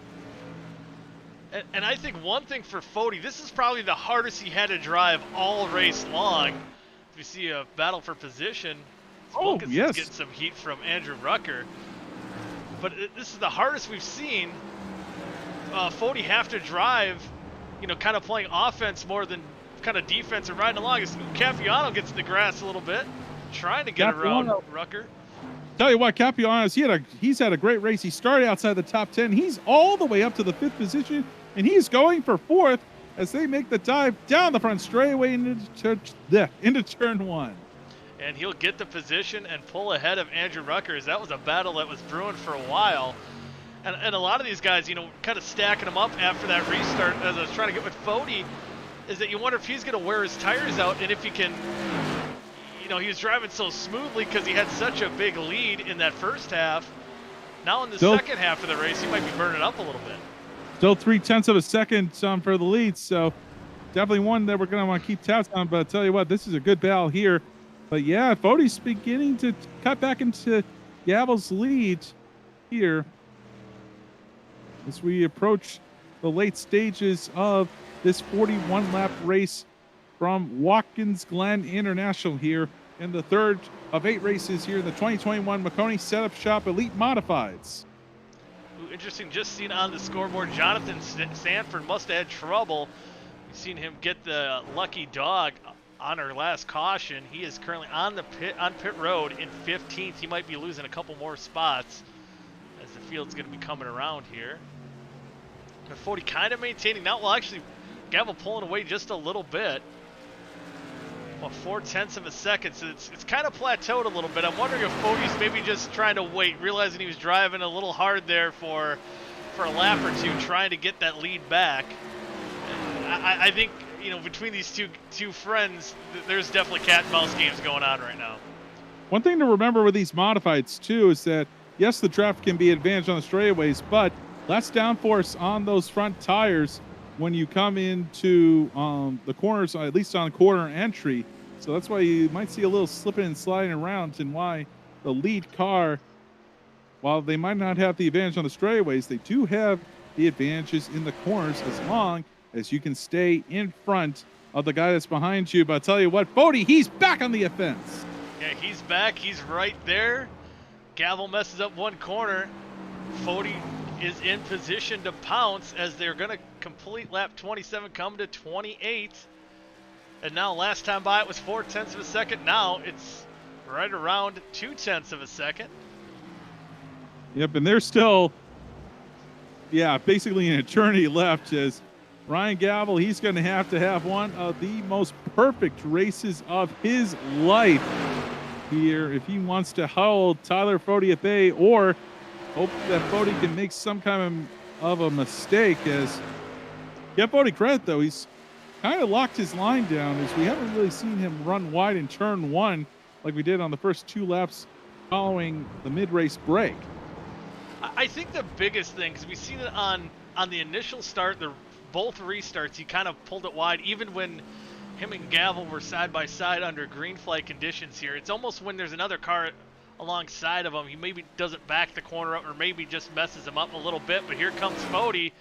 And I think one thing for Fody, this is probably the hardest he had to drive all race long. We see a battle for position. Wilkinson's yes. getting some heat from Andrew Rucker. But this is the hardest we've seen Fody have to drive, kind of playing offense more than kind of defense and riding along. As Capuano gets in the grass a little bit, trying to get around Rucker. Tell you what, Capuanos, he's had a great race. He started outside the top 10. He's all the way up to the 5th position, and he's going for 4th as they make the dive down the front straightaway into turn 1. And he'll get the position and pull ahead of Andrew Rucker, as that was a battle that was brewing for a while. And a lot of these guys, kind of stacking them up after that restart, as I was trying to get with Fody, is that you wonder if he's going to wear his tires out, and if he can, he was driving so smoothly because he had such a big lead in that first half. Now in the second half of the race, he might be burning up a little bit. Still 0.3 of a second for the lead, so definitely one that we're going to want to keep tabs on. But I tell you what, this is a good battle here. But yeah, Fody's beginning to cut back into Gavel's lead here as we approach the late stages of this 41-lap race from Watkins Glen International here in the third of 8 races here in the 2021 Maconi Setup Shop Elite Modifieds. Ooh, interesting, just seen on the scoreboard, Jonathan Sanford must have had trouble. We've seen him get the lucky dog on our last caution. He is currently on pit road in 15th. He might be losing a couple more spots as the field's going to be coming around here. But Fody kind of maintaining now. Well, actually, Gavel pulling away just a little bit. Well, 0.4 of a second, so it's kind of plateaued a little bit. I'm wondering if Fody's maybe just trying to wait, realizing he was driving a little hard there for a lap or two, trying to get that lead back. I think, between these two friends, there's definitely cat and mouse games going on right now. One thing to remember with these modifieds too is that yes, the draft can be advantaged on the straightaways, but less downforce on those front tires when you come into the corners, at least on corner entry. So that's why you might see a little slipping and sliding around, and why the lead car, while they might not have the advantage on the straightaways, they do have the advantages in the corners as long as you can stay in front of the guy that's behind you. But I'll tell you what, Fody, he's back on the offense. Yeah, he's back. He's right there. Gavel messes up one corner. Fody is in position to pounce as they're going to complete lap 27, come to 28. And now last time by it was 0.4 of a second. Now it's right around 0.2 of a second. Yep, and they're still, basically an eternity left as Ryan Gavel, he's going to have one of the most perfect races of his life here if he wants to hold Tyler Fody at bay, or hope that Fody can make some kind of a mistake. As give Fody credit though, he's kind of locked his line down, as we haven't really seen him run wide in turn 1 like we did on the first 2 laps following the mid-race break. I think the biggest thing, because we've seen it on the initial start, both restarts, he kind of pulled it wide, even when him and Gavel were side by side under green flag conditions here. It's almost when there's another car alongside of him, he maybe doesn't back the corner up, or maybe just messes him up a little bit. But here comes Fody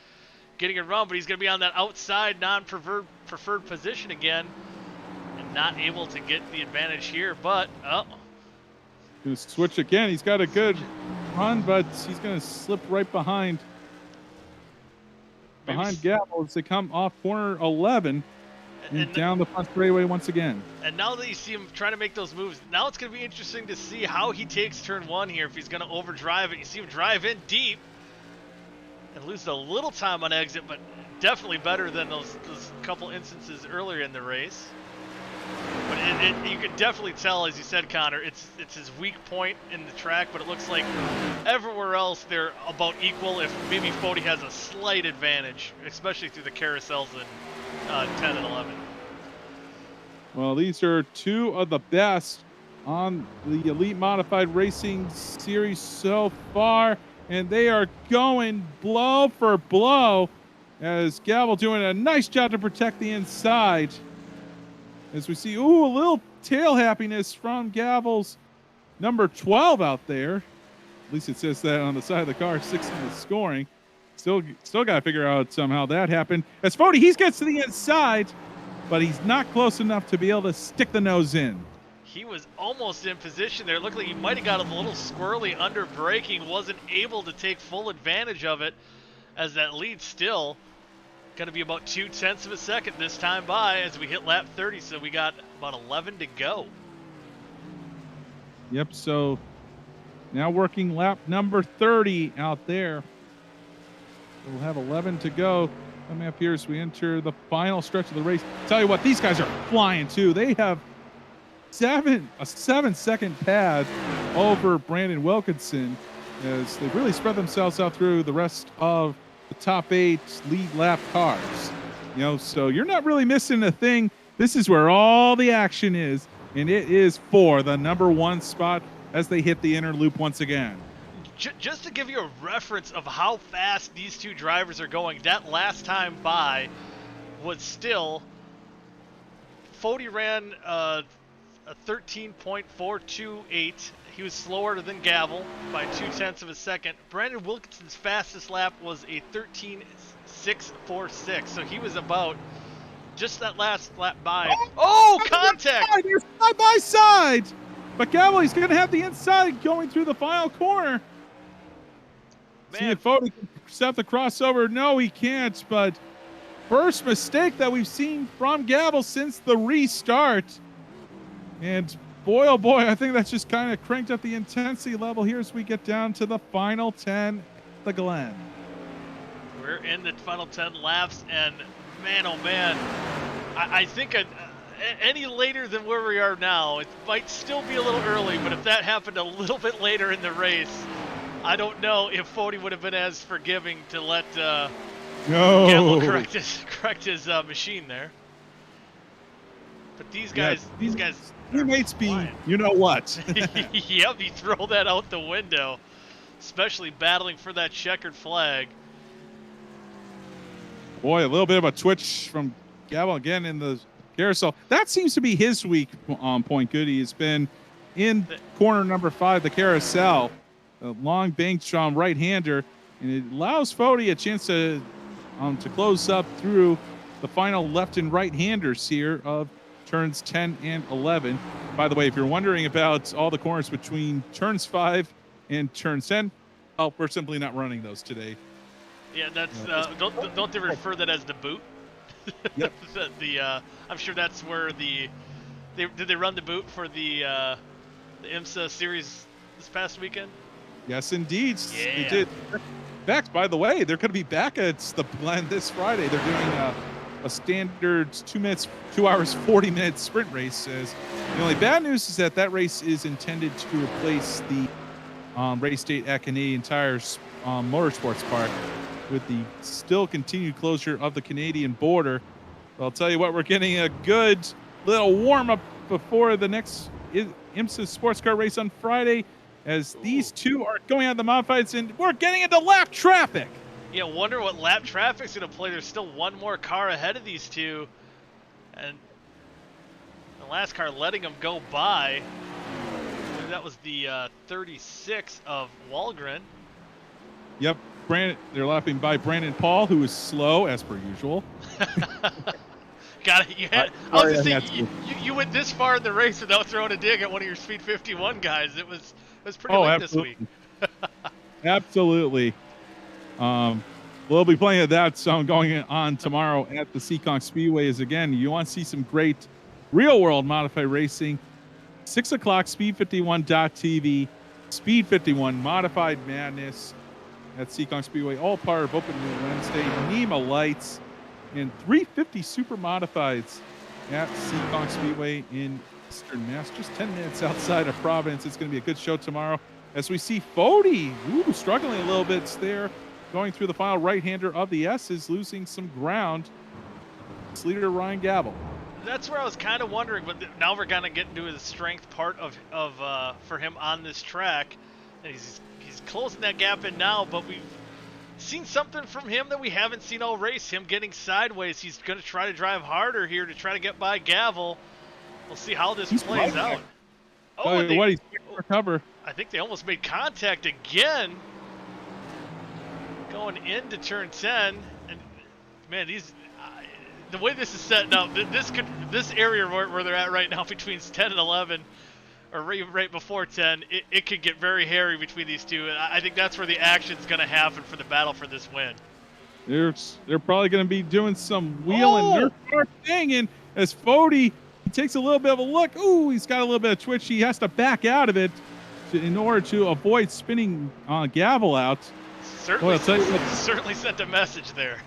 getting a run, but he's going to be on that outside non-preferred position again, and not able to get the advantage here. But going to switch again. He's got a good run, but he's going to slip right behind Gavel as they come off corner 11 and down the front straightaway once again. And now that you see him trying to make those moves, now it's going to be interesting to see how he takes turn 1 here, if he's going to overdrive it. You see him drive in deep and lose a little time on exit, but definitely better than those couple instances earlier in the race. But you can definitely tell, as you said, Connor, it's his weak point in the track, but it looks like everywhere else they're about equal, if maybe Fody has a slight advantage, especially through the carousels in 10 and 11. Well, these are 2 of the best on the Elite Modified Racing Series so far, and they are going blow for blow, as Gavel doing a nice job to protect the inside. As we see, a little tail happiness from Gavel's number 12 out there. At least it says that on the side of the car, 6 in the scoring. Still got to figure out somehow that happened. As Fody, he gets to the inside, but he's not close enough to be able to stick the nose in. He was almost in position there. It looked like he might have got a little squirrely under braking, wasn't able to take full advantage of it, as that lead still going to be about 0.2 of a second this time by as we hit lap 30, so we got about 11 to go. Yep, so now working lap number 30 out there. We'll have 11 to go. Coming up here as we enter the final stretch of the race. Tell you what, these guys are flying too. They have a 7-second pad over Brandon Wilkinson as they really spread themselves out through the rest of the top 8 lead lap cars. You know, so you're not really missing a thing. This is where all the action is, and it is for the number 1 spot as they hit the inner loop once again. Just to give you a reference of how fast these two drivers are going, that last time by was still, Fody ran a 13.428. He was slower than Gavel by 0.2 of a second. Brandon Wilkinson's fastest lap was a 13.646, so he was about just that last lap by. Oh, contact! They're side by side, but Gavel, he's going to have the inside going through the final corner. Man. See if Fody can intercept the crossover. No, he can't, but first mistake that we've seen from Gavel since the restart. And boy, oh boy, I think that's just kind of cranked up the intensity level here as we get down to the final 10, the Glen. We're in the final 10 laps, and man, oh man, I think any later than where we are now, it might still be a little early, but if that happened a little bit later in the race, I don't know if Fody would have been as forgiving to let Gavel correct his machine there. But these guys, teammates be, you know what? Yep, you throw that out the window, especially battling for that checkered flag. Boy, a little bit of a twitch from Gavel again in the carousel. That seems to be his weak point. Goody has been in corner number 5, the carousel. A long bank drawn right-hander, and it allows Fody a chance to close up through the final left and right-handers here of turns 10 and 11. By the way, if you're wondering about all the corners between turns 5 and turns 10, well, we're simply not running those today. Yeah, that's don't they refer that as the boot? Yep. I'm sure that's where did they run the boot for the IMSA series this past weekend? Yes, indeed. Yeah. They did. In fact, by the way, they're going to be back at the Glen this Friday. They're doing a standard 2 hours, 40-minute sprint race. The only bad news is that race is intended to replace the race date at Canadian Tire's Motorsports Park with the still continued closure of the Canadian border. But I'll tell you what, we're getting a good little warm-up before the next IMSA sports car race on Friday, as these two are going out the modifieds, and we're getting into lap traffic. Yeah, wonder what lap traffic's going to play. There's still one more car ahead of these two, and the last car letting them go by. That was the 36 of Walgren. Yep, they're lapping by Brandon Paul, who is slow as per usual. Got it. I was just saying, you went this far in the race without throwing a dig at one of your Speed 51 guys. It was pretty late absolutely. this week. Absolutely. We'll be playing that song going on tomorrow at the Seekonk Speedway. As again, you want to see some great real-world modified racing. 6 o'clock, Speed51.tv, Speed 51 Modified Madness at Seekonk Speedway. All part of Open Wheel Wednesday. NEMA Lights and 350 Super Modifieds at Seekonk Speedway in Eastern Mass, just 10 minutes outside of Providence. It's going to be a good show tomorrow as we see Fody struggling a little bit there, going through the final right-hander of the S's, losing some ground. It's leader Ryan Gavel. That's where I was kind of wondering, but now we're going to get into the strength part of for him on this track, and he's closing that gap in now, but we've seen something from him that we haven't seen all race, him getting sideways. He's going to try to drive harder here to try to get by Gavel. We'll see how this plays out. Oh, recover. I think they almost made contact again. Going into turn 10, and man, the way this is setting up, this area where they're at right now between 10 and 11, or right before 10, it could get very hairy between these two. And I think that's where the action's going to happen for the battle for this win. They're probably going to be doing some wheel and nerf thing, and as Fody takes a little bit of a look, ooh, he's got a little bit of twitch. He has to back out of it in order to avoid spinning Gavel out. Certainly, certainly sent a message there.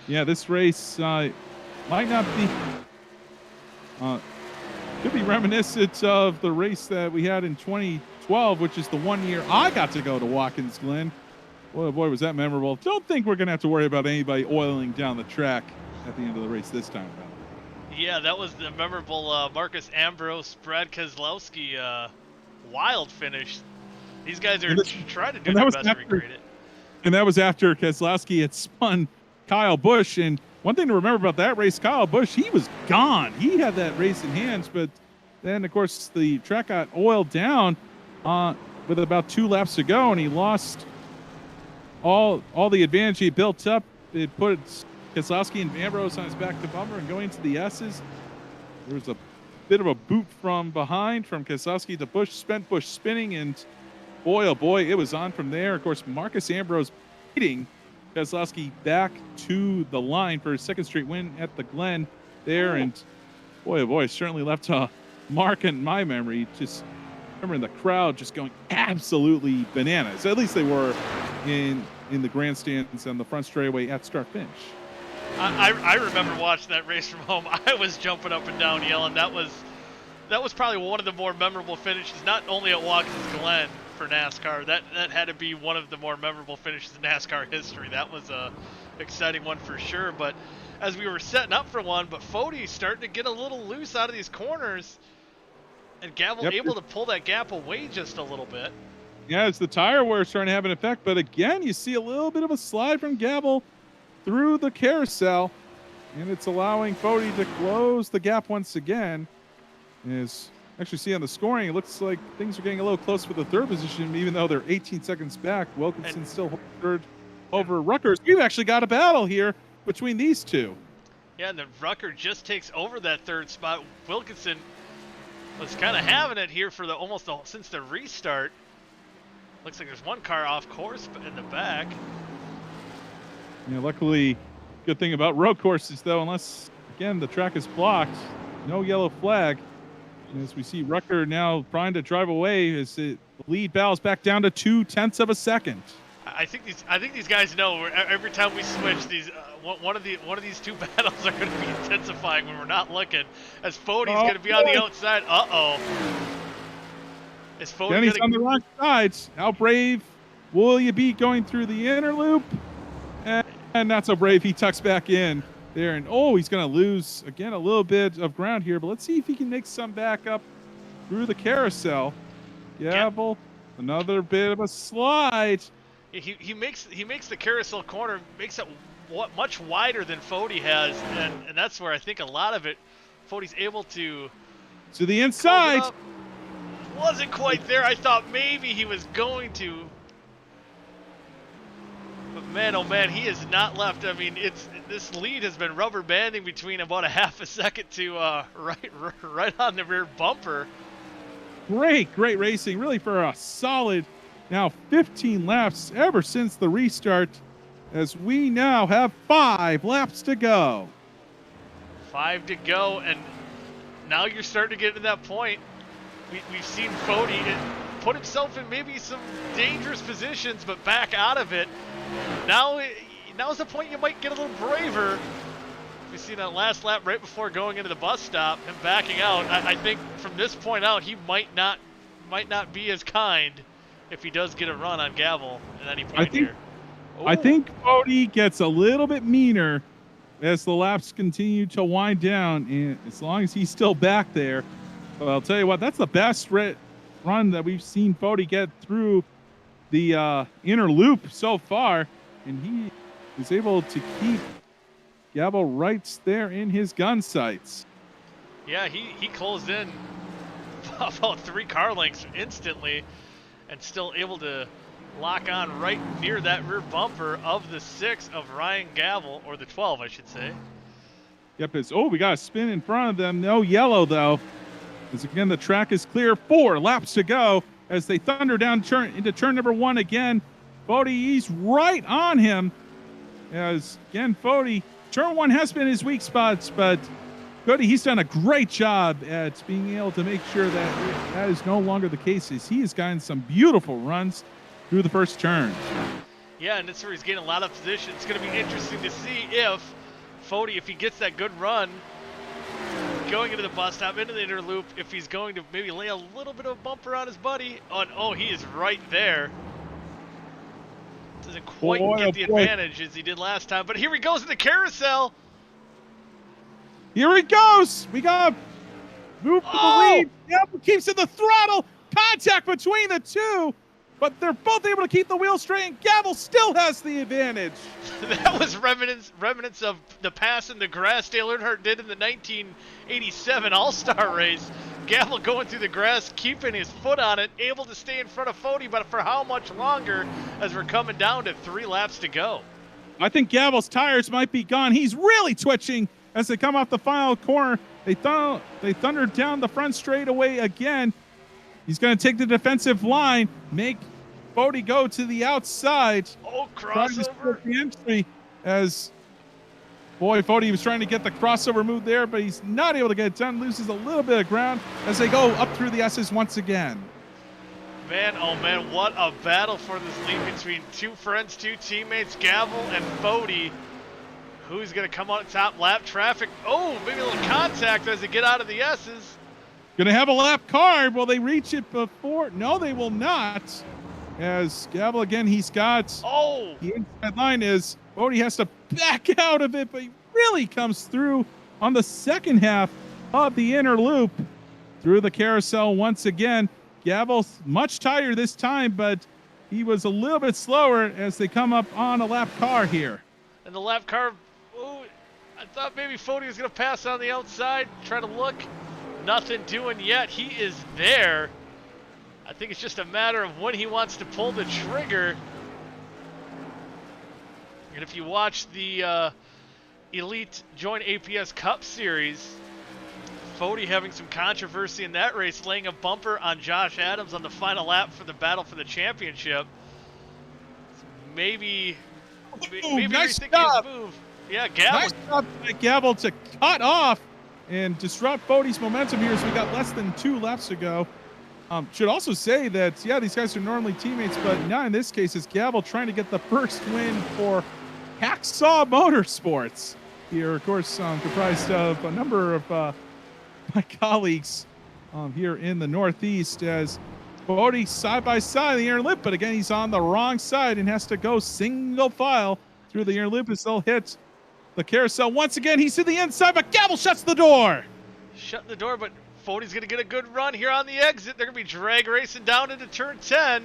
Yeah, this race might not be, could be reminiscent of the race that we had in 2012, which is the 1 year I got to go to Watkins, Glen. Boy, was that memorable. Don't think we're going to have to worry about anybody oiling down the track at the end of the race this time around. Yeah, that was the memorable Marcus Ambrose, Brad Keselowski wild finish. These guys are trying to do their best to recreate it. And that was after Keselowski had spun Kyle Busch. And one thing to remember about that race, Kyle Busch, he was gone. He had that race in hands, but then, of course, the track got oiled down with about 2 laps to go, and he lost all the advantage he built up. It put Keselowski and Ambrose on his back to bumper, and going into the S's, there was a bit of a boot from behind from Keselowski to Busch, spent Busch spinning, and boy, oh boy, it was on from there. Of course, Marcus Ambrose beating Keselowski back to the line for his 2nd straight win at the Glen there, and boy, oh boy, certainly left a mark in my memory. Just remembering the crowd just going absolutely bananas. At least they were in the grandstands on the front straightaway at start finish. I remember watching that race from home. I was jumping up and down yelling. That was probably one of the more memorable finishes, not only at Watkins Glen for NASCAR. That had to be one of the more memorable finishes in NASCAR history. That was a exciting one for sure. But as we were setting up for one, but Fody's starting to get a little loose out of these corners, and Gavel able to pull that gap away just a little bit. Yeah, it's the tire wear starting to have an effect, but again, you see a little bit of a slide from Gavel through the carousel, and it's allowing Fody to close the gap once again. As actually see on the scoring, it looks like things are getting a little close for the 3rd position, even though they're 18 seconds back. Wilkinson still 3rd over Ruckers. We've actually got a battle here between these two. Yeah, and then Rucker just takes over that 3rd spot. Wilkinson was kind of having it here for since the restart. Looks like there's one car off course in the back. Yeah, luckily, good thing about road courses, though, unless, again, the track is blocked, no yellow flag. And as we see Rucker now trying to drive away as the lead battles back down to 0.2 of a second. I think these guys know every time we switch, one of these two battles are going to be intensifying when we're not looking. As Fody's going to be on the outside. Is Fody Denny's on the wrong side. How brave will you be going through the inner loop? And not so brave. He tucks back in there, and he's going to lose again a little bit of ground here. But let's see if he can make some back up through the carousel. Gavel, another bit of a slide. He makes the carousel corner, makes it much wider than Fody has, and that's where I think a lot of it, Fody's able to the inside. Wasn't quite there. I thought maybe he was going to. But man, oh man, he has not left. I mean, this lead has been rubber banding between about a half a second to right on the rear bumper. Great racing, really, for a solid now 15 laps ever since the restart, as we now have 5 laps to go. 5 to go, and now you're starting to get to that point. We've seen Fody put himself in maybe some dangerous positions, but back out of it. Now's the point you might get a little braver. We've seen that last lap right before going into the bus stop, him backing out. I think from this point out, he might not be as kind if he does get a run on Gavel at any point here. I think Fody gets a little bit meaner as the laps continue to wind down, and as long as he's still back there. But I'll tell you what, that's the best run that we've seen Fody get through the inner loop so far, and he is able to keep Gavel right there in his gun sights. Yeah, he closed in about 3 car lengths instantly, and still able to lock on right near that rear bumper of the 6 of Ryan Gavel, or the 12, I should say. Yep, we got a spin in front of them. No yellow, though. As again, the track is clear. 4 laps to go as they thunder down into turn number 1 again. Fode, he's right on him. As, again, Fode, turn 1 has been his weak spots, but Cody, he's done a great job at being able to make sure that that is no longer the case. As he has gotten some beautiful runs through the first turn. Yeah, and that's where he's getting a lot of position. It's going to be interesting to see if Fode, if he gets that good run going into the bus stop, into the inner loop, if he's going to maybe lay a little bit of a bumper on his buddy. Oh, he is right there. Doesn't quite get the advantage as he did last time, but here he goes in the carousel. Here he goes. We got move to the lead. Yep, keeps in the throttle. Contact between the two, but they're both able to keep the wheel straight, and Gavel still has the advantage. That was remnants of the pass in the grass Dale Earnhardt did in the 1987 All-Star race. Gavel going through the grass, keeping his foot on it, able to stay in front of Fode, but for how much longer as we're coming down to 3 laps to go? I think Gavel's tires might be gone. He's really twitching as they come off the final corner. They thundered down the front straightaway again. He's going to take the defensive line, make Fode go to the outside. Oh, crossover. The entry as, boy, Fode was trying to get the crossover move there, but he's not able to get it done. Loses a little bit of ground as they go up through the S's once again. Man, oh man, what a battle for this lead between 2 friends, 2 teammates, Gavel and Fode. Who's going to come on top? Lap traffic. Oh, maybe a little contact as they get out of the S's. Going to have a lap car. Will they reach it before? No, they will not. As Gavel, again, he's got the inside line is Fode has to back out of it, but he really comes through on the second half of the inner loop through the carousel once again. Gavel's much tighter this time, but he was a little bit slower as they come up on a lap car here. And the lap car, I thought maybe Fode was going to pass on the outside, try to look. Nothing doing yet. He is there. I think it's just a matter of when he wants to pull the trigger. And if you watch the Elite Join APS Cup Series, Fode having some controversy in that race, laying a bumper on Josh Adams on the final lap for the battle for the championship. Maybe nice rethinking his move. Yeah, Gavel. Nice job by Gavel to cut off and disrupt Fode's momentum here as we got less than 2 laps to go. Should also say that, yeah, these guys are normally teammates, but now in this case, it's Gavel trying to get the first win for Hacksaw Motorsports. Here, of course, comprised of a number of my colleagues here in the Northeast, as Fode side by side in the inner loop, but again, he's on the wrong side and has to go single file through the inner loop as they'll hit the carousel. Once again, he's to the inside, but Gavel shuts the door. Shut the door, but Fode's going to get a good run here on the exit. They're going to be drag racing down into turn 10.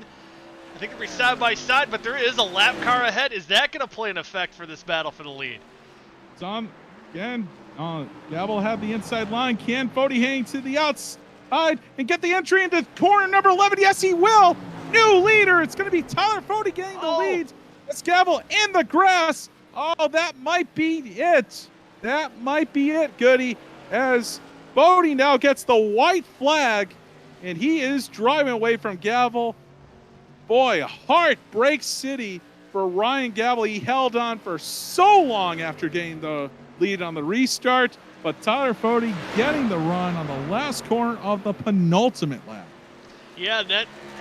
I think it'll be side by side, but there is a lap car ahead. Is that going to play an effect for this battle for the lead? It's on again. Gavel have the inside line. Can Fode hang to the outside and get the entry into corner number 11? Yes, he will. New leader. It's going to be Tyler Fode getting the lead. It's Gavel in the grass. Oh, that might be it. That might be it, Goody, as Fode now gets the white flag, and he is driving away from Gavel. Boy, heartbreak city for Ryan Gavel. He held on for so long after getting the lead on the restart, but Tyler Fode getting the run on the last corner of the penultimate lap. Yeah,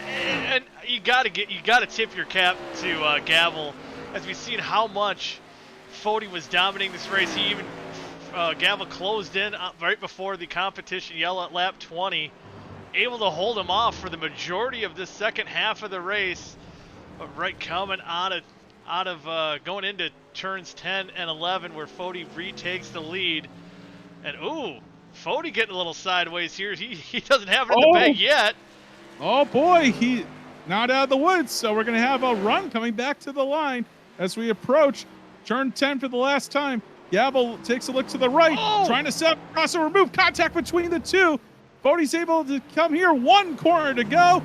and you got to tip your cap to Gavel, as we've seen how much Fode was dominating this race. He even Gavel closed in right before the competition yellow at lap 20, able to hold him off for the majority of this second half of the race. But right coming out of going into turns 10 and 11, where Fode retakes the lead, and Fode getting a little sideways here. He doesn't have it in the bag yet. Oh boy, he not out of the woods. So we're gonna have a run coming back to the line as we approach turn 10 for the last time. Gavel takes a look to the right, trying to set up crossover move. Contact between the two. Bodie's able to come here. One corner to go.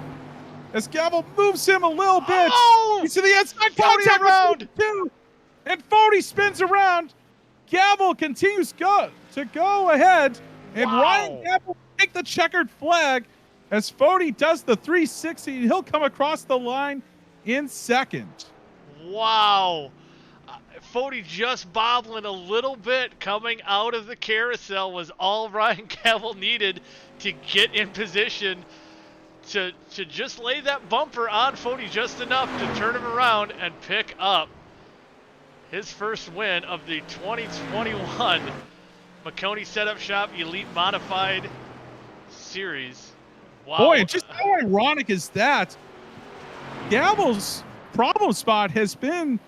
As Gavel moves him a little bit. Oh! He's to the inside Fody contact around. with two. And Fody spins around. Gavel continues to go ahead. And Wow. Ryan Gavel take the checkered flag as Fody does the 360. He'll come across the line in second. Wow. Fody just bobbling a little bit coming out of the carousel was all Ryan Gavel needed to get in position to just lay that bumper on Fody just enough to turn him around and pick up his first win of the 2021 Maconi Setup Shop Elite Modified Series. Wow. Boy, just how ironic is that? Gavel's problem spot has been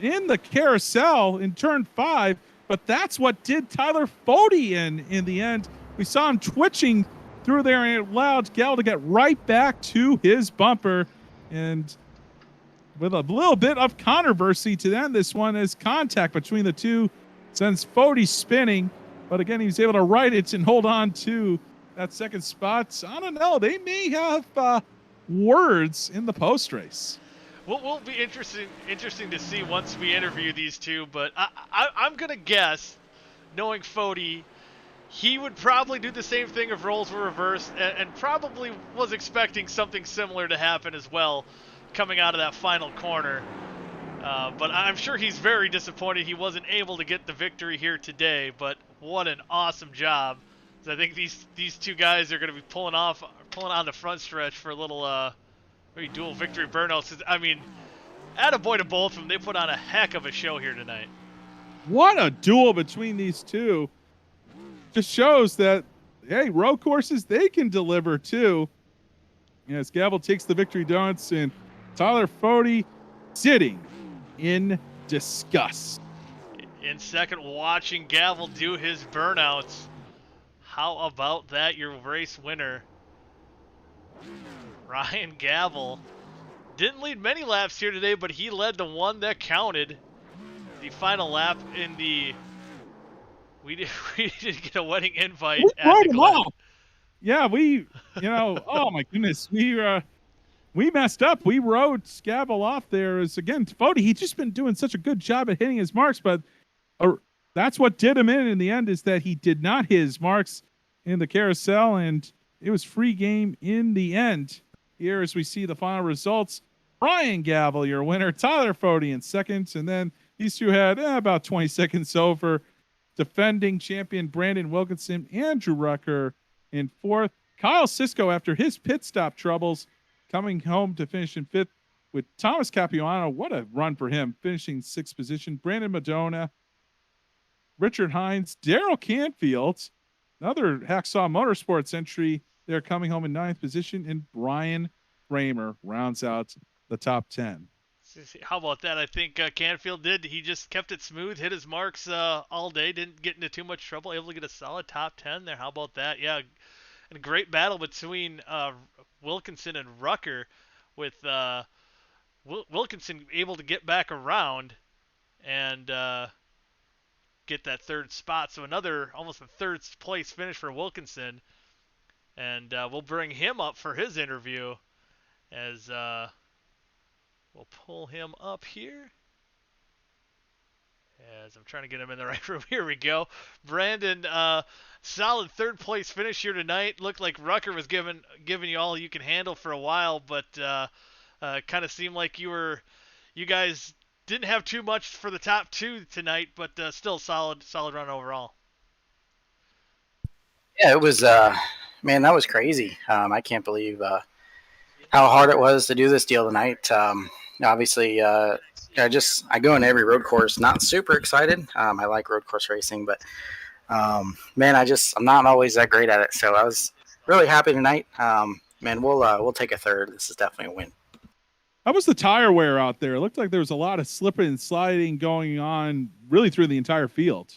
in the carousel in turn 5, but that's what did Tyler Fody in the end. We saw him twitching through there, and it allowed Gavel to get right back to his bumper. And with a little bit of controversy to end this one, as contact between the two sends Fody spinning. But again, he was able to right it and hold on to that second spot. I don't know. They may have words in the post race. Will be interesting to see once we interview these two. But I'm gonna guess, knowing Fody, he would probably do the same thing if roles were reversed, and probably was expecting something similar to happen as well, coming out of that final corner. But I'm sure he's very disappointed he wasn't able to get the victory here today. But what an awesome job! I think these two guys are going to be pulling on the front stretch for a little maybe dual victory burnouts. I mean, attaboy to both of them. They put on a heck of a show here tonight. What a duel between these two. Just shows that, hey, road courses, they can deliver too. As Gavel takes the victory donuts, and Tyler Fody sitting in disgust. In second, watching Gavel do his burnouts. How about that, your race winner? Ryan Gavel didn't lead many laps here today, but he led the one that counted. The final lap in the... We didn't get a wedding invite at the Glen. Yeah, oh my goodness. We messed up. We rode Gavel off there. As again, Fody, he's just been doing such a good job at hitting his marks, but that's what did him in the end, is that he did not hit his marks in the carousel, and it was free game in the end. Here as we see the final results, Ryan Gavel, your winner, Tyler Fody in second, and then these two had about 20 seconds over. Defending champion Brandon Wilkinson, Andrew Rucker in fourth. Kyle Sisko, after his pit stop troubles, coming home to finish in fifth with Thomas Capuano. What a run for him, finishing sixth position. Brandon Madonna, Richard Hines, Daryl Canfield, another Hacksaw Motorsports entry. They're coming home in ninth position, and Brian Kramer rounds out the top 10. How about that? I think Canfield did. He just kept it smooth, hit his marks all day, didn't get into too much trouble, able to get a solid top 10 there. How about that? Yeah, and a great battle between Wilkinson and Rucker, with Wilkinson able to get back around and get that third spot. So almost a third place finish for Wilkinson. And we'll bring him up for his interview as... We'll pull him up here. As I'm trying to get him in the right room. Here we go. Brandon, solid third place finish here tonight. Looked like Rucker was giving you all you can handle for a while, but kind of seemed like you guys didn't have too much for the top two tonight, but still solid run overall. Yeah, it was, man, that was crazy. I can't believe how hard it was to do this deal tonight. Obviously, I go into every road course, not super excited. I like road course racing, but man, I'm not always that great at it. So I was really happy tonight. Man, we'll take a third. This is definitely a win. How was the tire wear out there? It looked like there was a lot of slipping and sliding going on really through the entire field.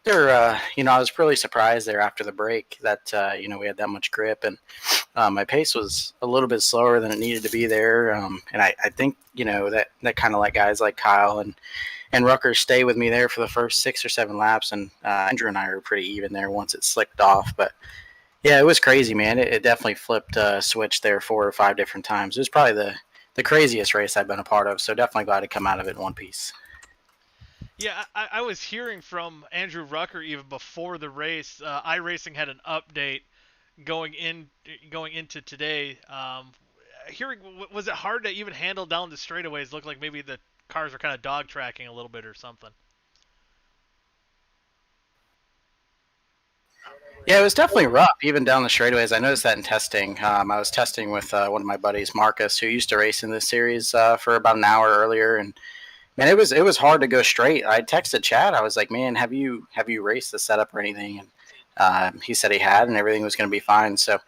I was really surprised there after the break that, we had that much grip, and my pace was a little bit slower than it needed to be there. And I think, that kind of like guys like Kyle and and Rutgers stayed with me there for the first 6 or 7 laps, and Andrew and I were pretty even there once it slicked off. But yeah, it was crazy, man. It definitely flipped a switch there 4 or 5 different times. It was probably the craziest race I've been a part of, so definitely glad to come out of it in one piece. Yeah, I was hearing from Andrew Rucker even before the race. iRacing had an update going into today. Hearing, was it hard to even handle down the straightaways? Looked like maybe the cars were kind of dog tracking a little bit or something. Yeah, it was definitely rough, even down the straightaways. I noticed that in testing. I was testing with one of my buddies, Marcus, who used to race in this series for about an hour earlier, and man, it was hard to go straight. I texted Chad. I was like, "Man, have you raced the setup or anything?" And he said he had, and everything was going to be fine. So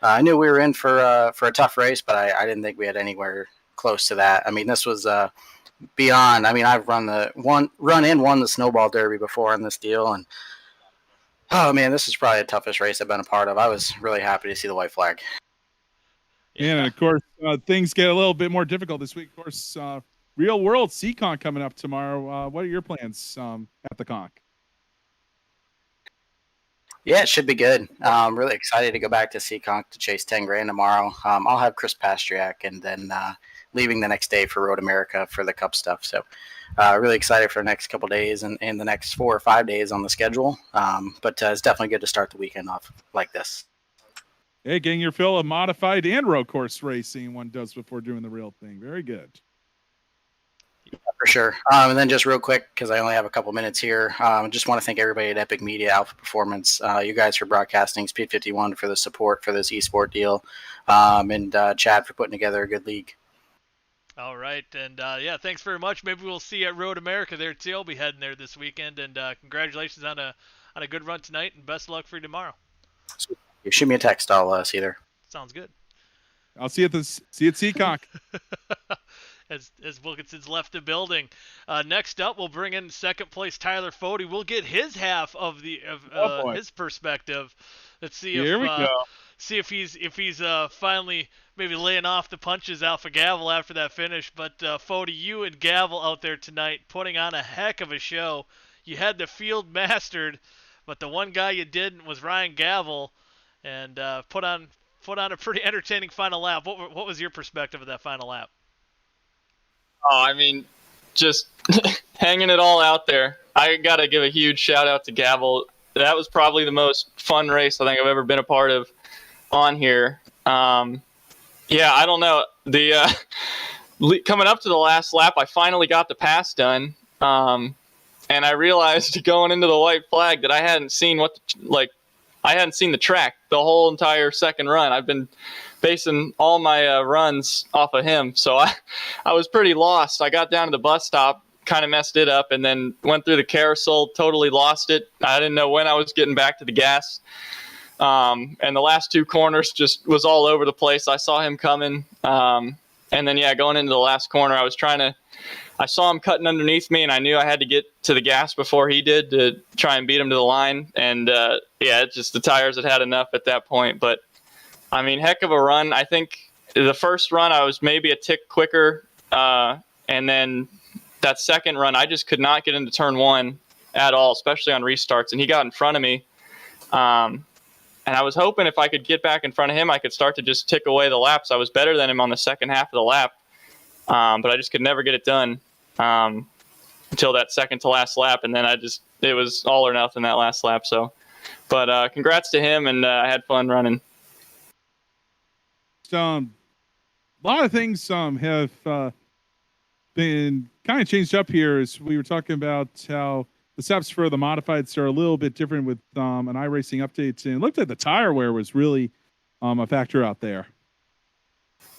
I knew we were in for a tough race, but I didn't think we had anywhere close to that. I mean, this was beyond. I mean, I've won the snowball derby before in this deal, and oh man, this is probably the toughest race I've been a part of. I was really happy to see the white flag. Yeah. And of course, things get a little bit more difficult this week. Of course, Real World CConk coming up tomorrow. What are your plans at the conk? Yeah, it should be good. I'm really excited to go back to CConk to chase 10 grand tomorrow. I'll have Chris Pastriak and then leaving the next day for Road America for the Cup stuff. So really excited for the next couple days and the next 4 or 5 days on the schedule. But it's definitely good to start the weekend off like this. Hey, getting your fill of modified and road course racing one does before doing the real thing. Very good. Yeah, for sure. And then just real quick, because I only have a couple minutes here, just want to thank everybody at Epic Media, Alpha Performance, you guys for broadcasting, Speed 51 for the support for this esport deal, and Chad for putting together a good league. All right, and yeah, thanks very much. Maybe we'll see you at Road America there too. I'll be heading there this weekend, and congratulations on a good run tonight, and best of luck for you tomorrow. You shoot me a text, I'll see you there. Sounds good. I'll see you at CConk. As Wilkinson's left the building. Next up, we'll bring in second place Tyler Fody. We'll get his half of his perspective. Let's see if he's finally maybe laying off the punches Alpha Gavel after that finish. But Fody, you and Gavel out there tonight putting on a heck of a show. You had the field mastered, but the one guy you didn't was Ryan Gavel, and put on a pretty entertaining final lap. What was your perspective of that final lap? Oh, I mean, just hanging it all out there. I got to give a huge shout out to Gavel. That was probably the most fun race I think I've ever been a part of on here. Yeah, I don't know. The coming up to the last lap, I finally got the pass done, and I realized going into the white flag that I hadn't seen the track the whole entire second run. I've been basing all my runs off of him, so I was pretty lost. I got down to the bus stop, kind of messed it up, and then went through the carousel, totally lost it. I didn't know when I was getting back to the gas, and the last 2 corners just was all over the place. I saw him coming, and then going into the last corner, I saw him cutting underneath me, and I knew I had to get to the gas before he did to try and beat him to the line. And it's just the tires had enough at that point. But I mean, heck of a run. I think the first run I was maybe a tick quicker, and then that second run I just could not get into turn 1 at all, especially on restarts. And he got in front of me, and I was hoping if I could get back in front of him, I could start to just tick away the laps. I was better than him on the second half of the lap, but I just could never get it done. Until that second to last lap, and then it was all or nothing that last lap. So, but congrats to him, and I had fun running. A lot of things have been kind of changed up here. As we were talking about how the steps for the modifieds are a little bit different with an iRacing update, and it looked like the tire wear was really a factor out there.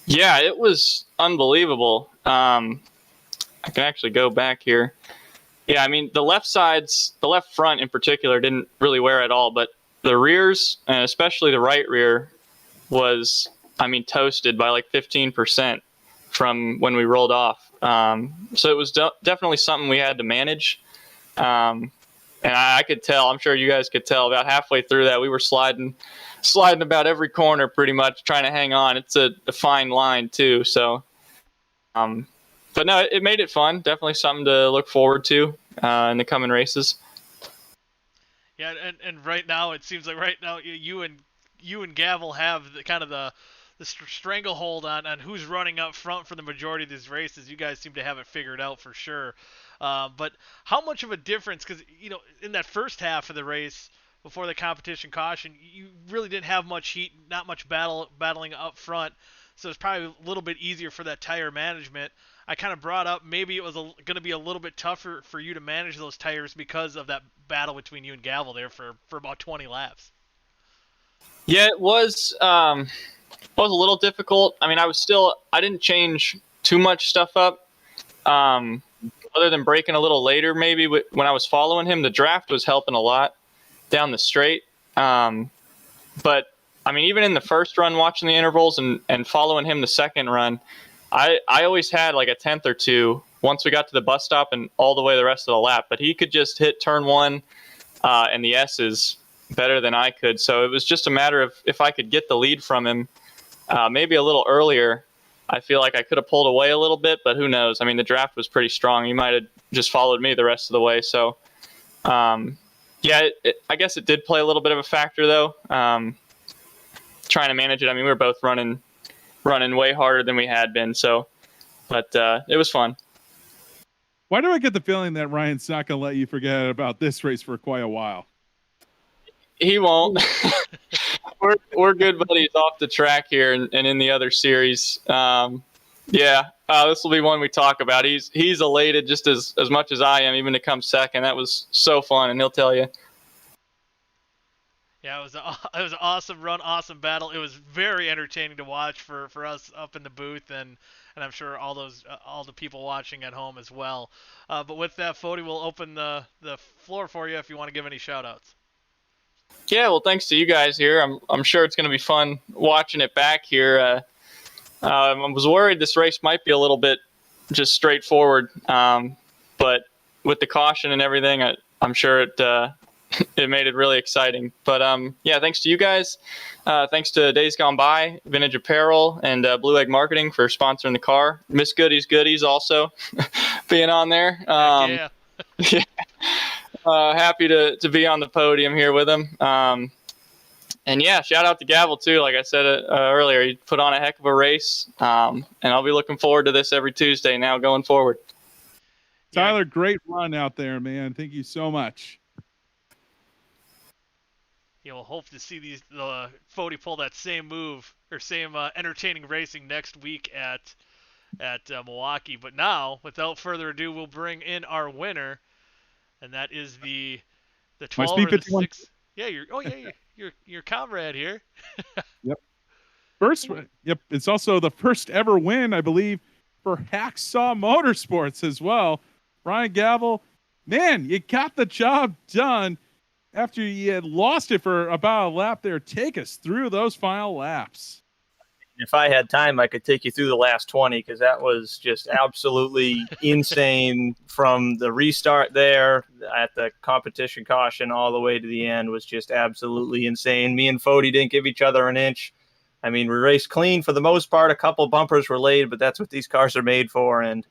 Yeah, it was unbelievable. I can actually go back here. Yeah, I mean, the left front in particular didn't really wear at all, but the rears, and especially the right rear, was, toasted by like 15% from when we rolled off. So it was definitely something we had to manage. And I could tell, I'm sure you guys could tell, about halfway through that we were sliding about every corner pretty much, trying to hang on. It's a fine line too. So, but no, it made it fun. Definitely something to look forward to in the coming races. Yeah, and right now it seems like right now you and Gavel have the kind of the stranglehold on who's running up front for the majority of these races. You guys seem to have it figured out for sure. But how much of a difference? Because in that first half of the race before the competition caution, you really didn't have much heat, not much battling up front. So it's probably a little bit easier for that tire management. I kind of brought up maybe it was going to be a little bit tougher for you to manage those tires because of that battle between you and Gavel there for about 20 laps. Yeah, it was a little difficult. I mean, I didn't change too much stuff up, other than braking a little later maybe when I was following him. The draft was helping a lot down the straight. But I mean, even in the first run, watching the intervals and following him the second run, I always had like a tenth or two once we got to the bus stop and all the way the rest of the lap. But he could just hit turn one and the S's better than I could. So it was just a matter of if I could get the lead from him maybe a little earlier. I feel like I could have pulled away a little bit, but who knows? I mean, the draft was pretty strong. He might have just followed me the rest of the way. So, yeah, I guess it did play a little bit of a factor, though. Trying to manage it. I mean, we were both running way harder than we had been. So, but it was fun. Why do I get the feeling that Ryan's not going to let you forget about this race for quite a while? He won't. we're good buddies off the track here and in the other series. Yeah, this will be one we talk about. He's elated just as much as I am, even to come second. That was so fun, and he'll tell you. Yeah, it was an awesome run, awesome battle. It was very entertaining to watch for us up in the booth, and I'm sure all the people watching at home as well. But with that, Fody, we'll open the floor for you if you want to give any shout-outs. Yeah, well, thanks to you guys here. I'm sure it's going to be fun watching it back here. I was worried this race might be a little bit just straightforward, but with the caution and everything, I'm sure it made it really exciting. But yeah, thanks to you guys. Thanks to Days Gone By, Vintage Apparel, and Blue Egg Marketing for sponsoring the car. Miss Goodies also being on there. Yeah. Yeah. Happy to be on the podium here with him. And yeah, shout out to Gavel too. Like I said earlier, he put on a heck of a race. And I'll be looking forward to this every Tuesday now going forward. Tyler, great run out there, man. Thank you so much. We'll hope to see Fody pull that same move or same entertaining racing next week at Milwaukee. But now, without further ado, we'll bring in our winner. And that is the 12 or the 6. Yeah, your comrade here. Yep. Yep. It's also the first ever win, I believe, for Hacksaw Motorsports as well. Ryan Gavel, man, you got the job done after you had lost it for about a lap there. Take us through those final laps. If I had time, I could take you through the last 20 because that was just absolutely insane from the restart there at the competition caution all the way to the end was just absolutely insane. Me and Fody didn't give each other an inch. I mean, we raced clean for the most part. A couple bumpers were laid, but that's what these cars are made for. And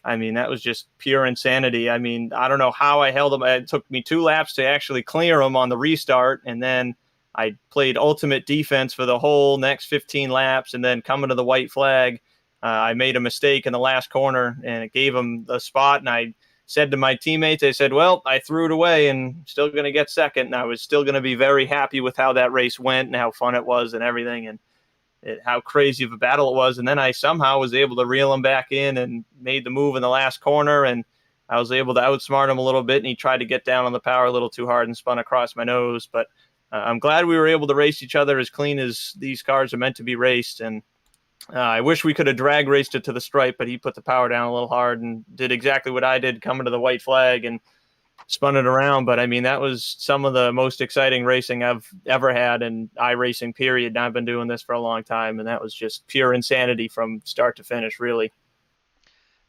I mean, that was just pure insanity. I mean, I don't know how I held them. It took me 2 laps to actually clear them on the restart. And then I played ultimate defense for the whole next 15 laps, and then coming to the white flag, I made a mistake in the last corner, and it gave him the spot. And I said to my teammates, I said, well, I threw it away and still going to get second. And I was still going to be very happy with how that race went and how fun it was and everything, and how crazy of a battle it was. And then I somehow was able to reel him back in and made the move in the last corner, and I was able to outsmart him a little bit, and he tried to get down on the power a little too hard and spun across my nose. But I'm glad we were able to race each other as clean as these cars are meant to be raced. And I wish we could have drag raced it to the stripe, but he put the power down a little hard and did exactly what I did, coming to the white flag and spun it around. But I mean, that was some of the most exciting racing I've ever had in iRacing, period. And I've been doing this for a long time, and that was just pure insanity from start to finish, really.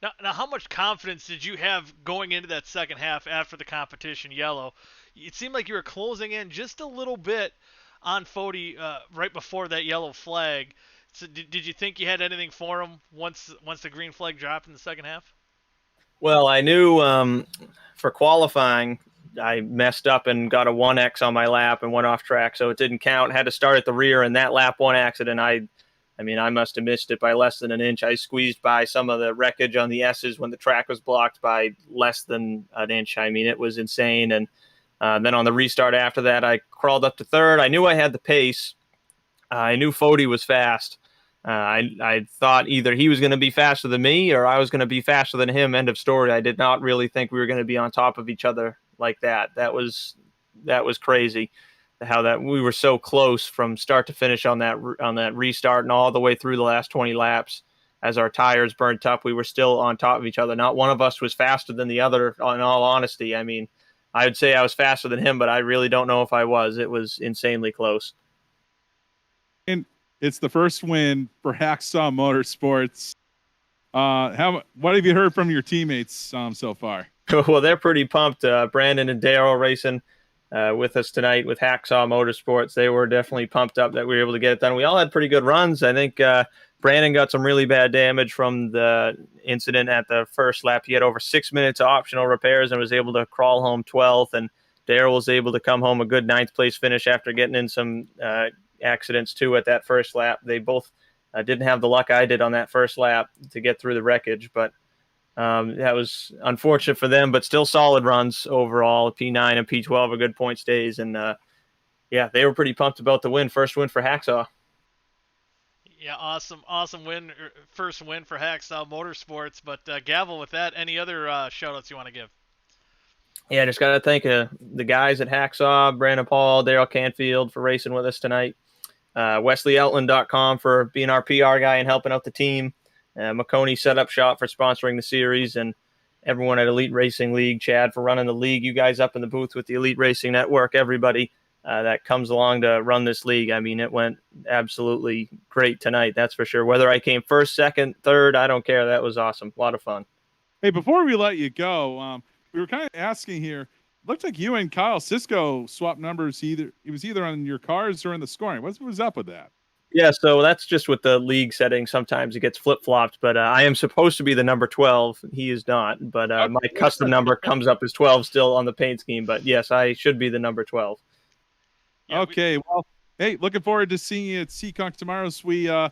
Now, how much confidence did you have going into that second half after the competition yellow? It seemed like you were closing in just a little bit on Fody right before that yellow flag. So did you think you had anything for him once the green flag dropped in the second half? Well, I knew for qualifying, I messed up and got a 1X on my lap and went off track, so it didn't count. Had to start at the rear, and that lap one accident, I mean, I must have missed it by less than an inch. I squeezed by some of the wreckage on the S's when the track was blocked by less than an inch. I mean, it was insane. And then on the restart after that, I crawled up to third. I knew I had the pace. I knew Fody was fast. I thought either he was going to be faster than me or I was going to be faster than him. End of story. I did not really think we were going to be on top of each other like that. That was crazy. How that we were so close from start to finish on that restart and all the way through the last 20 laps. As our tires burnt up, we were still on top of each other. Not one of us was faster than the other. In all honesty, I mean, I would say I was faster than him, but I really don't know if I was. It was insanely close. And it's the first win for Hacksaw Motorsports. What have you heard from your teammates so far? Well, they're pretty pumped. Brandon and Daryl racing with us tonight with Hacksaw Motorsports. They were definitely pumped up that we were able to get it done. We all had pretty good runs. I think Brandon got some really bad damage from the incident at the first lap. He had over 6 minutes of optional repairs and was able to crawl home 12th. And Daryl was able to come home a good 9th place finish after getting in some accidents too at that first lap. They both didn't have the luck I did on that first lap to get through the wreckage, but that was unfortunate for them, but still solid runs overall. P9 and P12 are good point stays, and yeah, they were pretty pumped about the win. First win for Hacksaw. Yeah, awesome win, first win for Hacksaw Motorsports. But Gavel, with that, any other shout-outs you want to give? Yeah, just got to thank the guys at Hacksaw, Brandon Paul, Daryl Canfield for racing with us tonight. WesleyOutland.com for being our PR guy and helping out the team. Maconi Setup Shop for sponsoring the series, and everyone at Elite Racing League. Chad for running the league. You guys up in the booth with the Elite Racing Network. Everybody that comes along to run this league. I mean, it went absolutely great tonight. That's for sure. Whether I came first, second, third, I don't care. That was awesome. A lot of fun. Hey, before we let you go, we were kind of asking here. Looked like you and Kyle Sisko swapped numbers. It was either on your cars or in the scoring. What was up with that? Yeah, so that's just with the league setting. Sometimes it gets flip-flopped, but I am supposed to be the number 12. He is not, but my custom number comes up as 12 still on the paint scheme. But yes, I should be the number 12. Yeah, okay, well, hey, looking forward to seeing you at Seekonk tomorrow. So we are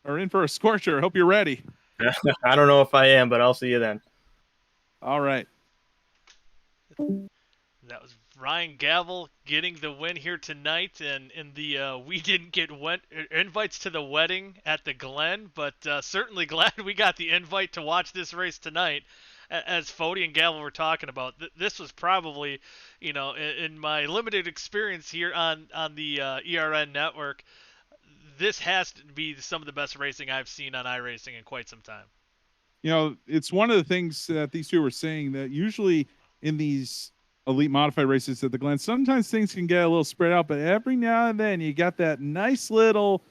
in for a scorcher. Hope you're ready. I don't know if I am, but I'll see you then. All right. That was Ryan Gavel getting the win here tonight, and in the we didn't get invites to the wedding at the Glen, but certainly glad we got the invite to watch this race tonight. As Fody and Gavel were talking about, this was probably, in my limited experience here on the ERN network, this has to be some of the best racing I've seen on iRacing in quite some time. It's one of the things that these two were saying, that usually in these elite modified races at the Glen, sometimes things can get a little spread out, but every now and then you got that nice little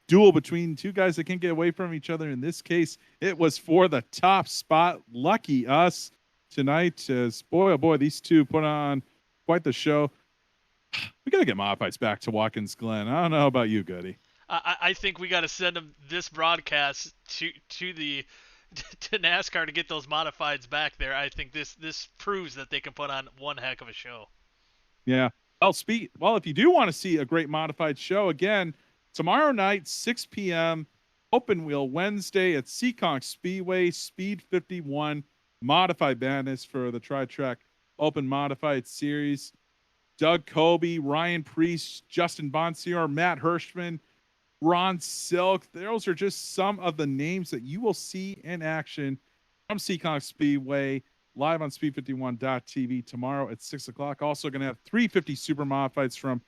duel between two guys that can't get away from each other. In this case, it was for the top spot. Lucky us tonight, as boy, oh boy, these two put on quite the show. We got to get modifieds back to Watkins Glen. I don't know about you, Goody. I think we got to send them this broadcast to NASCAR to get those modifieds back there. I think this proves that they can put on one heck of a show. Yeah. Well, if you do want to see a great modified show, again, tomorrow night, 6 p.m., Open Wheel Wednesday at Seekonk Speedway, Speed 51, Modified Madness for the Tri-Track Open Modified Series. Doug Colby, Ryan Priest, Justin Bonsior, Matt Hirschman, Ron Silk. Those are just some of the names that you will see in action from Seekonk Speedway, live on speed51.tv tomorrow at 6 o'clock. Also going to have 350 super modifieds from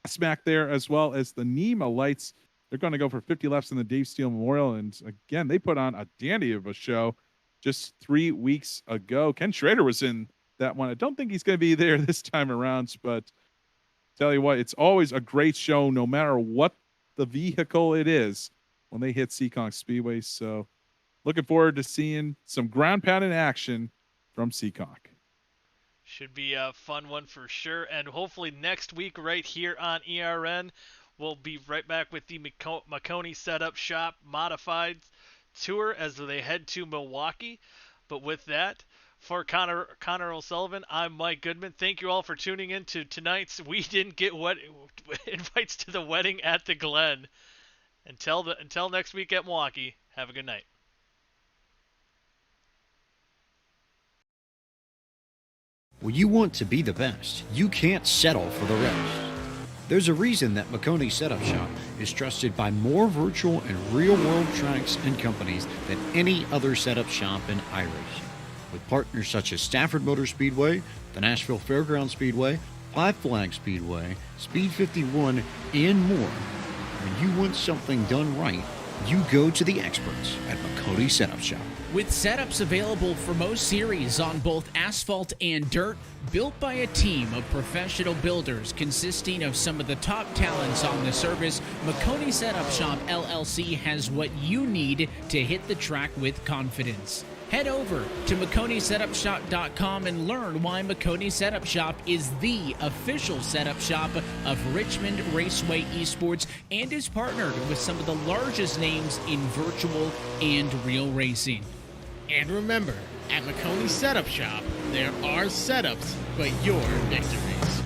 Smack there, as well as the NEMA lights. They're going to go for 50 laps in the Dave Steele Memorial. And again, they put on a dandy of a show just 3 weeks ago. Ken Schrader was in that one. I don't think he's going to be there this time around, but tell you what, it's always a great show no matter what the vehicle it is when they hit Seekonk Speedway. So looking forward to seeing some ground pound in action from Seekonk. Should be a fun one for sure. And hopefully next week right here on ERN, we'll be right back with the Maconi Setup Shop Modified Tour as they head to Milwaukee. But with that, for Connor O'Sullivan, I'm Mike Goodman. Thank you all for tuning in to tonight's We Didn't Get Invites to the Wedding at the Glen. Until next week at Milwaukee, have a good night. When you want to be the best, you can't settle for the rest. There's a reason that Maconi Setup Shop is trusted by more virtual and real-world tracks and companies than any other setup shop in iRacing. With partners such as Stafford Motor Speedway, the Nashville Fairgrounds Speedway, Five Flag Speedway, Speed 51, and more. When you want something done right, you go to the experts at Maconi Setup Shop. With setups available for most series on both asphalt and dirt, built by a team of professional builders consisting of some of the top talents on the service, Maconi Setup Shop LLC has what you need to hit the track with confidence. Head over to MaconiSetupShop.com and learn why Maconi Setup Shop is the official setup shop of Richmond Raceway Esports and is partnered with some of the largest names in virtual and real racing. And remember, at Maconi Setup Shop, there are setups, but your victories.